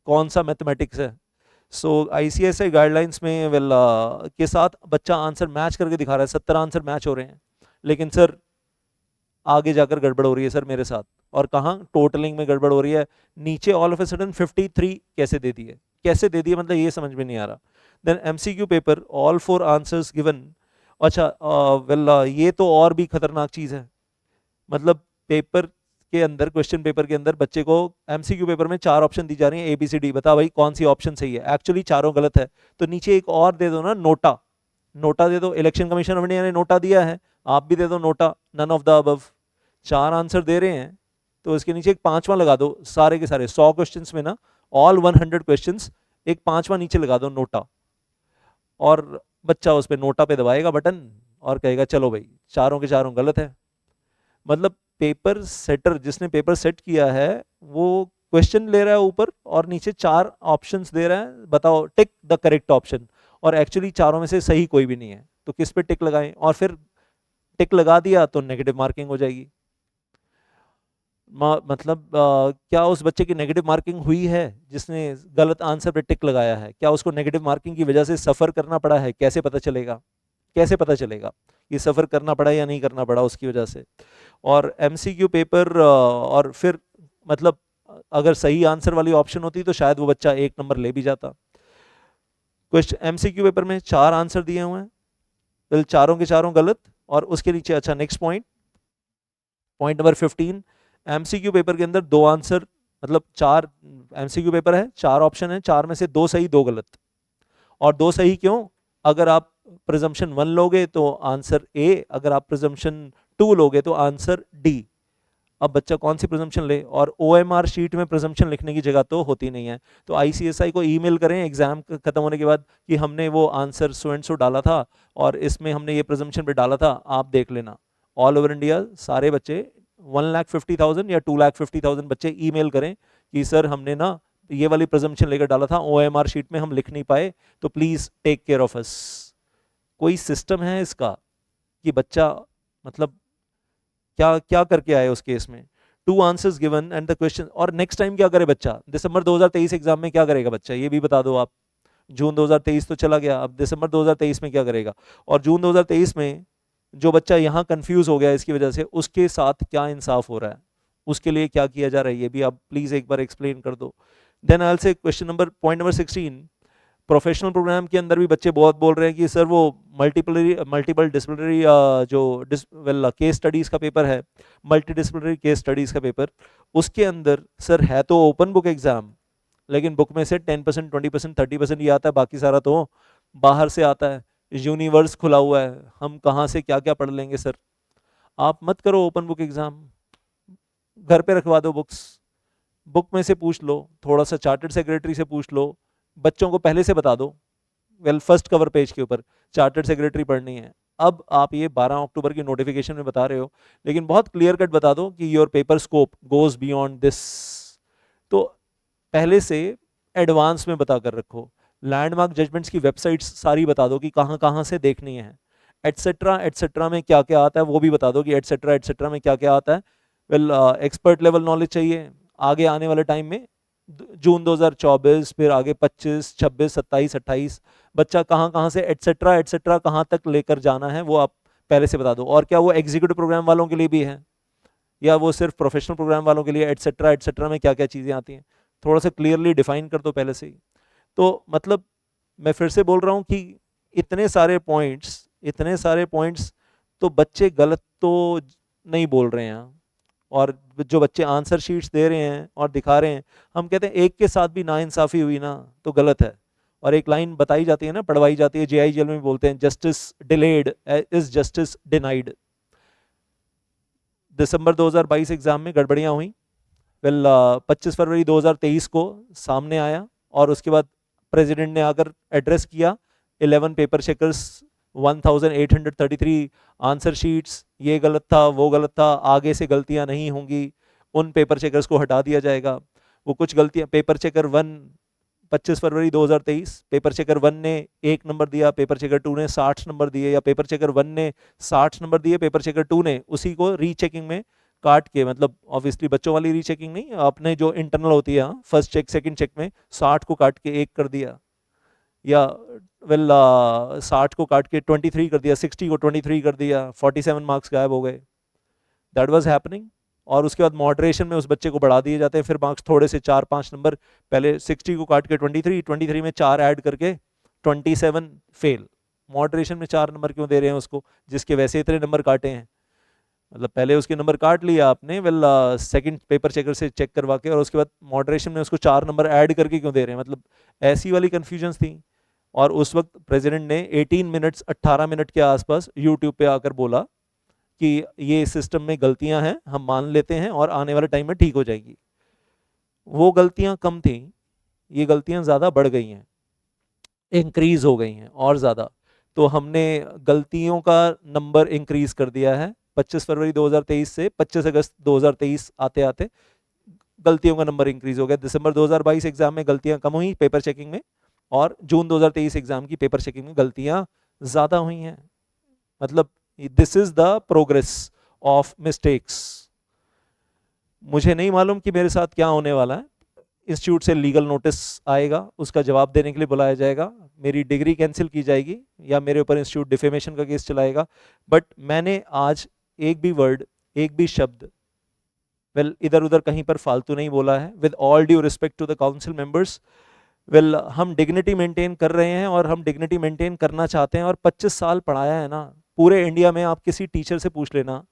कौन सा मैथमेटिक्स है? सो ICSI गाइडलाइंस में वेल के साथ बच्चा आंसर मैच करके दिखा रहा है, 70 आंसर मैच हो रहे हैं, लेकिन सर आगे जाकर गड़बड़ हो रही है सर मेरे साथ, और कहाँ टोटलिंग में गड़बड़ हो रही है, नीचे ऑल ऑफ ए सडन 53 कैसे दे दिए, कैसे दे दिए, मतलब ये समझ में नहीं आ रहा। Then MCQ paper all 4 answers given. अच्छा वेल ये तो और भी खतरनाक चीज़ है, मतलब पेपर के अंदर, क्वेश्चन पेपर के अंदर बच्चे को MCQ पेपर में 4 ऑप्शन दी जा रही है ABCD, बता भाई कौन सी ऑप्शन सही है, एक्चुअली चारों गलत है, तो नीचे एक और दे दो ना, नोटा, नोटा दे दो, इलेक्शन कमीशन ऑफ इंडिया ने नोटा दिया है, आप भी दे दो NOTA, none of the above. 4 answer दे रहे हैं तो इसके नीचे एक 5वां लगा दो, सारे के सारे 100 क्वेश्चंस में ना, ऑल 100 क्वेश्चंस, एक 5वां नीचे लगा दो नोटा, और बच्चा उस पर नोटा पे दबाएगा बटन और कहेगा चलो भाई चारों के चारों गलत है। मतलब पेपर सेटर जिसने पेपर सेट किया है वो क्वेश्चन ले रहा है ऊपर और नीचे 4 ऑप्शंस दे रहा है, बताओ टिक द करेक्ट ऑप्शन, और एक्चुअली चारों में से सही कोई भी नहीं है, तो किस पे टिक लगाएं? और फिर टिक लगा दिया तो नेगेटिव मार्किंग हो जाएगी। मतलब क्या उस बच्चे की नेगेटिव मार्किंग हुई है जिसने गलत आंसर पे टिक लगाया है? क्या उसको नेगेटिव मार्किंग की वजह से सफ़र करना पड़ा है? कैसे पता चलेगा, कैसे पता चलेगा ये सफ़र करना पड़ा या नहीं करना पड़ा उसकी वजह से? और MCQ पेपर और फिर मतलब अगर सही आंसर वाली ऑप्शन होती तो शायद वो बच्चा 1 नंबर ले भी जाता। क्वेश्चन MCQ पेपर में 4 आंसर दिए हुए हैं, तो चारों के चारों गलत, और उसके नीचे अच्छा next point, point number 15, MCQ paper के अंदर 2 आंसर, मतलब 4 MCQ पेपर है, 4 ऑप्शन है, 4 में से 2 सही 2 गलत। और 2 सही क्यों? अगर आप प्रिजम्पशन 1 लोगे तो आंसर A, अगर आप प्रिजम्पशन 2 लोगे तो आंसर D। अब बच्चा कौन सी प्रिजम्पशन ले? और OMR शीट में प्रिजम्पशन लिखने की जगह तो होती नहीं है, तो ICSI को ईमेल करें एग्जाम खत्म होने के बाद कि हमने वो आंसर सो एंड सो डाला था और इसमें हमने ये प्रिजम्पशन पे डाला था, आप देख लेना। ऑल ओवर इंडिया सारे बच्चे 1,50,000 या 2,50,000 बच्चे ईमेल करें कि सर हमने ना ये वाली प्रिजम्पशन लेकर डाला था, OMR शीट में हम लिख नहीं पाए, तो please take care of us. कोई सिस्टम है इसका कि बच्चा मतलब क्या क्या करके आए उस केस में? 2 answers given and the question, और नेक्स्ट टाइम क्या करे बच्चा? दिसंबर 2023 एग्जाम में क्या करेगा बच्चा, ये भी बता दो आप। जून 2023 तो चला गया, अब दिसंबर 2023 में क्या करेगा? और जून 2023 में जो बच्चा यहाँ कंफ्यूज हो गया इसकी वजह से, उसके साथ क्या इंसाफ हो रहा है, उसके लिए क्या किया जा रहा है, ये भी आप प्लीज एक बार एक्सप्लेन कर दो। Then I will say question number point number 16, professional programme के अंदर भी बच्चे बहुत बोल रहे हैं कि सर वो मल्टीपल डिसिप्लिनरी जो केस स्टडीज़ का पेपर है, मल्टी डिसिप्लिनरी केस स्टडीज़ का पेपर, उसके अंदर सर है तो ओपन बुक एग्ज़ाम, लेकिन बुक में से 10%, 20%, 30% ये आता है, बाकी सारा तो बाहर से आता है, यूनिवर्स खुला हुआ है, हम कहाँ से क्या क्या पढ़ लेंगे सर। आप मत करो ओपन बुक एग्ज़ाम, घर पे रखवा दो बुक्स, बुक में से पूछ लो, थोड़ा सा चार्टर्ड सेक्रेटरी से पूछ लो, बच्चों को पहले से बता दो, फर्स्ट कवर पेज के ऊपर चार्टर्ड सेक्रेटरी पढ़नी है। अब आप ये 12 अक्टूबर की नोटिफिकेशन में बता रहे हो, लेकिन बहुत क्लियर कट बता दो कि your paper scope goes beyond this, तो पहले से एडवांस में बता कर रखो। लैंडमार्क जजमेंट्स की वेबसाइट्स सारी बता दो कि कहाँ कहाँ से देखनी है, एटसेट्रा एटसेट्रा में क्या क्या आता है वो भी बता दो कि एटसेट्रा एटसेट्रा में क्या क्या आता है। एक्सपर्ट लेवल नॉलेज चाहिए आगे आने वाले टाइम में, जून 2024, फिर आगे 25, 26, 27, 28, बच्चा कहाँ कहाँ से एटसेट्रा एटसेट्रा कहाँ तक लेकर जाना है वो आप पहले से बता दो। और क्या वो एग्जीक्यूटिव प्रोग्राम वालों के लिए भी है या वो सिर्फ प्रोफेशनल प्रोग्राम वालों के लिए, एटसेट्रा एटसेट्रा में क्या क्या चीज़ें आती हैं, थोड़ा सा क्लियरली डिफाइन कर दो पहले से ही। तो मतलब मैं फिर से बोल रहा हूँ कि इतने सारे पॉइंट्स तो बच्चे गलत तो नहीं बोल रहे हैं, और जो बच्चे आंसर शीट्स दे रहे हैं और दिखा रहे हैं, हम कहते हैं एक के साथ भी नाइंसाफ़ी हुई ना तो गलत है। और एक लाइन बताई जाती है ना, पढ़वाई जाती है, JIGL में बोलते हैं, justice delayed is justice denied. December 2022 exam में गड़बड़ियाँ हुई, 25 फरवरी 2023 को सामने आया, और उसके बाद प्रेसिडेंट ने आकर एड्रेस किया, 11 पेपर चेकर्स, 1833 आंसर शीट्स, ये गलत था वो गलत था, आगे से गलतियां नहीं होंगी, उन पेपर चेकर्स को हटा दिया जाएगा। वो कुछ गलतियां, पेपर चेकर 1 25 फरवरी 2023 पेपर चेकर 1 ने 1 नंबर दिया, पेपर चेकर 2 ने 60 नंबर दिए, या पेपर चेकर 1 ने 60 नंबर दिए, पेपर चेकर 2 ने उसी को रीचेकिंग में काट के, मतलब ऑब्वियसली बच्चों वाली रीचेकिंग नहीं, अपने जो इंटरनल होती है फर्स्ट चेक सेकंड चेक में 60 को काट के 1 कर दिया, या 60 को काट के 23 कर दिया, 60 को 23 कर दिया, 47 मार्क्स गायब हो गए। That was happening. और उसके बाद मॉडरेशन में उस बच्चे को बढ़ा दिए जाते हैं, फिर मार्क्स थोड़े से 4-5 नंबर, पहले 60 को काट के 23 में 4 ऐड करके 27 फेल। मॉडरेशन में 4 नंबर क्यों दे रहे हैं उसको, जिसके वैसे इतने नंबर काटे हैं, मतलब पहले उसके नंबर काट लिया आपने सेकंड पेपर चेकर से चेक करवा के, और उसके बाद मॉडरेशन में उसको 4 नंबर ऐड करके क्यों दे रहे हैं, मतलब ऐसी वाली कन्फ्यूजन्स थी। और उस वक्त प्रेसिडेंट ने 18 मिनट के आसपास यूट्यूब पे आकर बोला कि ये सिस्टम में गलतियां हैं, हम मान लेते हैं और आने वाले टाइम में ठीक हो जाएगी। वो गलतियां कम थी, ये गलतियां ज़्यादा बढ़ गई हैं, इंक्रीज हो गई हैं और ज़्यादा। तो हमने गलतियों का नंबर इंक्रीज कर दिया है, 25 फरवरी 2023 से 25 अगस्त 2023 आते आते गलतियों का नंबर इंक्रीज हो गया। दिसंबर 2022 एग्जाम में गलतियां कम हुई पेपर चेकिंग में, और जून 2023 एग्जाम की पेपर चेकिंग में गलतियां ज़्यादा हुई हैं। मतलब this is the progress of mistakes. मुझे नहीं मालूम कि मेरे साथ क्या होने वाला है, इंस्टीट्यूट से लीगल नोटिस आएगा, उसका जवाब देने के लिए बुलाया जाएगा, मेरी डिग्री कैंसिल की जाएगी, या मेरे ऊपर इंस्टीट्यूट डिफेमेशन का केस चलाएगा। बट मैंने आज एक भी वर्ड, एक भी शब्द इधर उधर कहीं पर फालतू नहीं बोला है। With all due respect to the council members, हम डिग्निटी मेंटेन कर रहे हैं और हम डिग्निटी मेंटेन करना चाहते हैं, और 25 साल पढ़ाया है ना पूरे इंडिया में। आप किसी टीचर से पूछ लेना,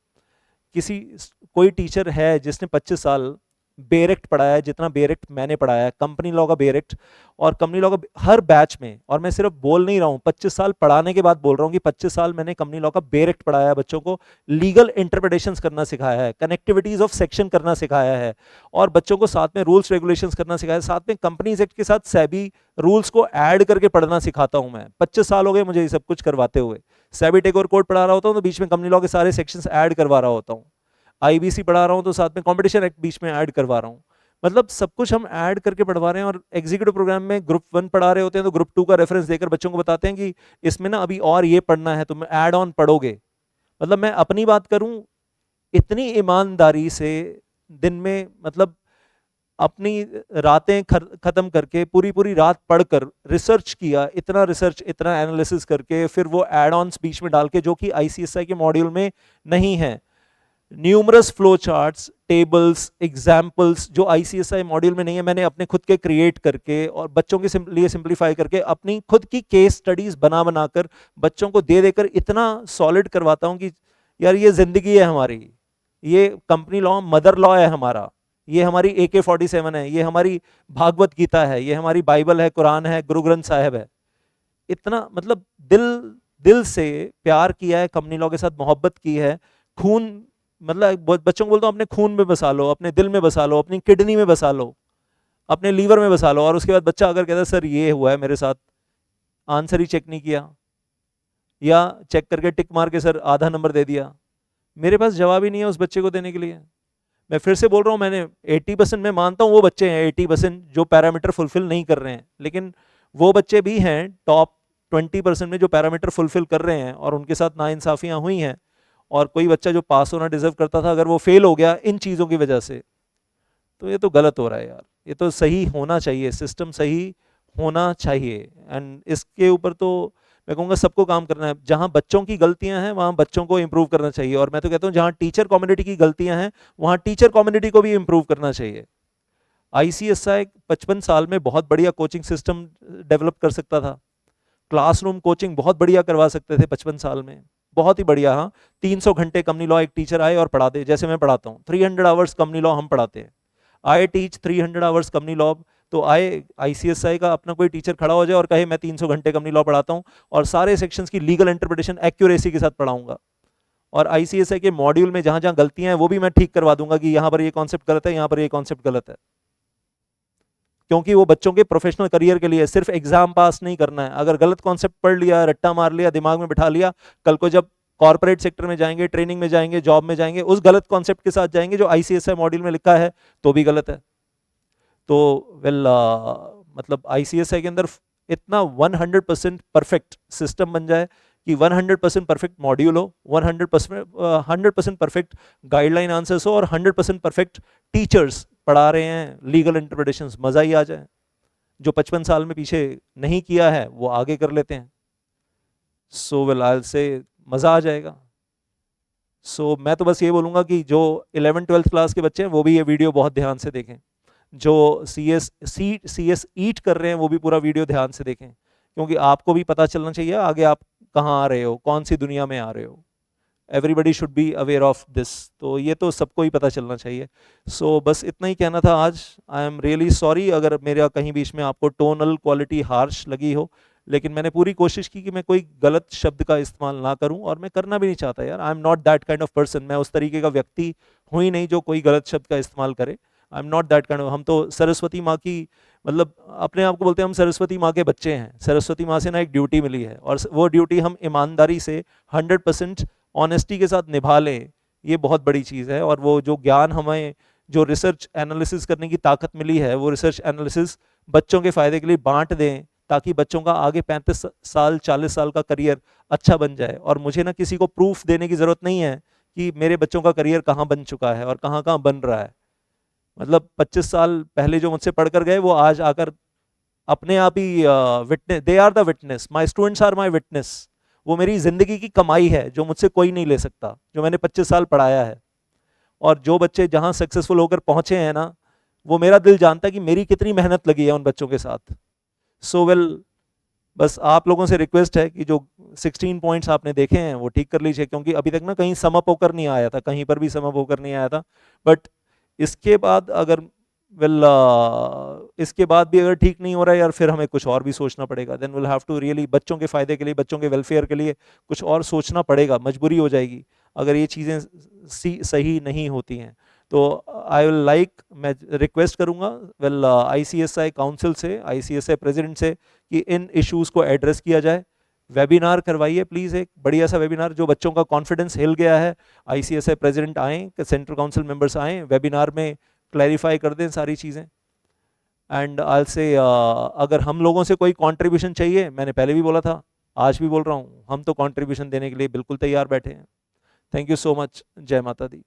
कोई टीचर है जिसने 25 साल बेरेक्ट पढ़ाया है जितना बेरेक्ट मैंने पढ़ाया है, कंपनी लॉ का बेरेक्ट, और कंपनी लॉ का हर बैच में। और मैं सिर्फ बोल नहीं रहा हूँ, 25 साल पढ़ाने के बाद बोल रहा हूँ कि 25 साल मैंने कंपनी लॉ का बेरेक्ट पढ़ाया है, बच्चों को लीगल इंटरप्रिटेशंस करना सिखाया है, कनेक्टिविटीज ऑफ सेक्शन करना सिखाया है, और बच्चों को साथ में रूल्स रेगुलेशंस करना सिखाया है, साथ में कंपनीज एक्ट के साथ सेबी रूल्स को ऐड करके पढ़ना सिखाता हूँ मैं। 25 साल हो गए मुझे ये सब कुछ करवाते हुए। सेबी टेक ओवर कोड पढ़ा रहा होता हूँ तो बीच में कंपनी लॉ के सारे सेक्शंस ऐड करवा रहा होता हूँ, IBC पढ़ा रहा हूँ तो साथ में कॉम्पिटिशन एक्ट बीच में ऐड करवा रहा हूँ। मतलब सब कुछ हम ऐड करके पढ़वा रहे हैं। और एग्जीक्यूटिव प्रोग्राम में ग्रुप 1 पढ़ा रहे होते हैं तो ग्रुप 2 का रेफरेंस देकर बच्चों को बताते हैं कि इसमें ना अभी और ये पढ़ना है, तुम ऐड ऑन पढ़ोगे। मतलब मैं अपनी बात करूं, इतनी ईमानदारी से दिन में, मतलब अपनी रातें खत्म करके पूरी पूरी रात पढ़कर रिसर्च किया, इतना रिसर्च इतना एनालिसिस करके फिर वो एड ऑन्स बीच में डाल के, जो कि ICSI के मॉड्यूल में नहीं है। Numerous flow charts, tables, examples जो ICSI मॉड्यूल में नहीं है, मैंने अपने खुद के क्रिएट करके और बच्चों के लिए सिंप्लीफाई करके अपनी खुद की केस स्टडीज बना बनाकर बच्चों को दे देकर इतना सॉलिड करवाता हूं कि यार ये जिंदगी है हमारी, ये कंपनी लॉ मदर लॉ है हमारा, ये हमारी AK-47 है, ये हमारी भागवत गीता है, ये हमारी बाइबल है, कुरान है, गुरु ग्रंथ साहिब है। इतना मतलब दिल दिल से प्यार किया है, कंपनी लॉ के साथ मोहब्बत की है, खून मतलब बच्चों को बोलता हूँ अपने खून में बसा लो, अपने दिल में बसा लो, अपनी किडनी में बसा लो, अपने लीवर में बसा लो। और उसके बाद बच्चा अगर कहता है सर ये हुआ है मेरे साथ, आंसर ही चेक नहीं किया या चेक करके टिक मार के सर आधा नंबर दे दिया, मेरे पास जवाब ही नहीं है उस बच्चे को देने के लिए। मैं फिर से बोल रहा हूँ, मैंने 80% में मानता हूँ वो बच्चे हैं 80% जो पैरामीटर फुलफिल नहीं कर रहे हैं, लेकिन वो बच्चे भी हैं टॉप 20% में जो पैरामीटर फुलफिल कर रहे हैं और उनके साथ नाइंसाफियां हुई हैं। और कोई बच्चा जो पास होना डिजर्व करता था, अगर वो फेल हो गया इन चीज़ों की वजह से, तो ये तो गलत हो रहा है यार। ये तो सही होना चाहिए, सिस्टम सही होना चाहिए। एंड इसके ऊपर तो मैं कहूँगा सबको काम करना है। जहाँ बच्चों की गलतियां हैं वहाँ बच्चों को इम्प्रूव करना चाहिए, और मैं तो कहता हूँ जहाँ टीचर कम्युनिटी की गलतियां हैं वहाँ टीचर कम्युनिटी को भी इम्प्रूव करना चाहिए। ICSI 55 साल में बहुत बढ़िया कोचिंग सिस्टम डेवलप कर सकता था, क्लासरूम कोचिंग बहुत बढ़िया करवा सकते थे 55 साल में, बहुत ही बढ़िया। हाँ, 300 घंटे कंपनी लॉ एक टीचर आए और पढ़ा दे, जैसे मैं पढ़ाता हूँ 300 आवर्स कंपनी लॉ हम पढ़ाते हैं। I teach 300 hours company law, तो आए ICSI का अपना कोई टीचर खड़ा हो जाए और कहे मैं 300 घंटे कंपनी लॉ पढ़ाता हूँ और सारे सेक्शंस की लीगल इंटरप्रिटेशन एक्यूरेसी के साथ पढ़ाऊंगा, और ICSI के मॉड्यूल में जहां जहां गलतियां हैं वो भी मैं ठीक करवा दूंगा कि यहां पर ये कॉन्सेप्ट गलत है, यहां पर ये कॉन्सेप्ट गलत है। क्योंकि वो बच्चों के प्रोफेशनल करियर के लिए, सिर्फ एग्जाम पास नहीं करना है। अगर गलत कॉन्सेप्ट पढ़ लिया, रट्टा मार लिया, दिमाग में बिठा लिया, कल को जब कॉर्पोरेट सेक्टर में जाएंगे, ट्रेनिंग में जाएंगे, जॉब में जाएंगे, उस गलत कॉन्सेप्ट के साथ जाएंगे जो ICSI मॉड्यूल में लिखा है, तो भी गलत है। तो मतलब ICSI के अंदर इतना 100% परफेक्ट सिस्टम बन जाए कि 100% परफेक्ट मॉड्यूल हो, 100% परफेक्ट गाइडलाइन आंसर्स हो, और 100% परफेक्ट टीचर्स पढ़ा रहे हैं, लीगल इंटरप्रिटेशंस, मजा ही आ जाए। जो 55 साल में पीछे नहीं किया है वो आगे कर लेते हैं। सो वेल आई से मजा आ जाएगा। सो मैं तो बस ये बोलूंगा कि जो 11th-12th क्लास के बच्चे हैं वो भी ये वीडियो बहुत ध्यान से देखें, जो CS ईट कर रहे हैं वो भी पूरा वीडियो ध्यान से देखें, क्योंकि आपको भी पता चलना चाहिए आगे आप कहाँ आ रहे हो, कौन सी दुनिया में आ रहे हो। Everybody should be aware of this, तो ये तो सबको ही पता चलना चाहिए। सो बस इतना ही कहना था आज। आई एम रियली सॉरी अगर मेरा कहीं बीच में आपको टोनल क्वालिटी हार्श लगी हो, लेकिन मैंने पूरी कोशिश की कि मैं कोई गलत शब्द का इस्तेमाल ना करूं, और मैं करना भी नहीं चाहता यार। I am not that kind of person, मैं उस तरीके का व्यक्ति हूँ ही नहीं जो कोई गलत शब्द का इस्तेमाल करे। I am not that kind of, हम तो सरस्वती माँ की मतलब अपने आप को बोलते हैं हम सरस्वती माँ के बच्चे हैं। सरस्वती माँ से ना एक ड्यूटी मिली है, और वो ड्यूटी हम ईमानदारी से 100% ऑनेस्टी के साथ निभा लें, ये बहुत बड़ी चीज़ है। और वो जो ज्ञान हमें, जो रिसर्च एनालिसिस करने की ताकत मिली है, वो रिसर्च एनालिसिस बच्चों के फ़ायदे के लिए बांट दें, ताकि बच्चों का आगे 35 साल 40 साल का करियर अच्छा बन जाए। और मुझे ना किसी को प्रूफ देने की ज़रूरत नहीं है कि मेरे बच्चों का करियर कहाँ बन चुका है और कहाँ कहाँ बन रहा है। मतलब 25 साल पहले जो मुझसे पढ़कर गए वो आज आकर अपने आप ही witness, they are the witness, my students are my witness. वो मेरी जिंदगी की कमाई है जो मुझसे कोई नहीं ले सकता, जो मैंने 25 साल पढ़ाया है। और जो बच्चे जहां सक्सेसफुल होकर पहुंचे हैं ना, वो मेरा दिल जानता है कि मेरी कितनी मेहनत लगी है उन बच्चों के साथ। सो वेल, बस आप लोगों से रिक्वेस्ट है कि जो 16 पॉइंट्स आपने देखे हैं वो ठीक कर लीजिए, क्योंकि अभी तक ना कहीं समअप होकर नहीं आया था, कहीं पर भी समअप होकर नहीं आया था। बट इसके बाद अगर इसके बाद भी अगर ठीक नहीं हो रहा है यार, फिर हमें कुछ और भी सोचना पड़ेगा। Then will have to really बच्चों के फायदे के लिए, बच्चों के वेलफेयर के लिए कुछ और सोचना पड़ेगा, मजबूरी हो जाएगी अगर ये चीज़ें सही नहीं होती हैं। तो आई विल मैं रिक्वेस्ट करूंगा ICSI काउंसिल से, ICSI प्रेसिडेंट से कि इन इश्यूज को एड्रेस किया जाए। वेबिनार करवाइए प्लीज़, एक बढ़िया सा वेबिनार। जो बच्चों का कॉन्फिडेंस हिल गया है, ICSI प्रेसिडेंट आएँ, सेंट्रल काउंसिल मेंबर्स आएँ, वेबिनार में क्लैरिफाई कर दें सारी चीज़ें। एंड आई से अगर हम लोगों से कोई कंट्रीब्यूशन चाहिए, मैंने पहले भी बोला था, आज भी बोल रहा हूँ, हम तो कंट्रीब्यूशन देने के लिए बिल्कुल तैयार बैठे हैं। Thank you so much. जय माता दी।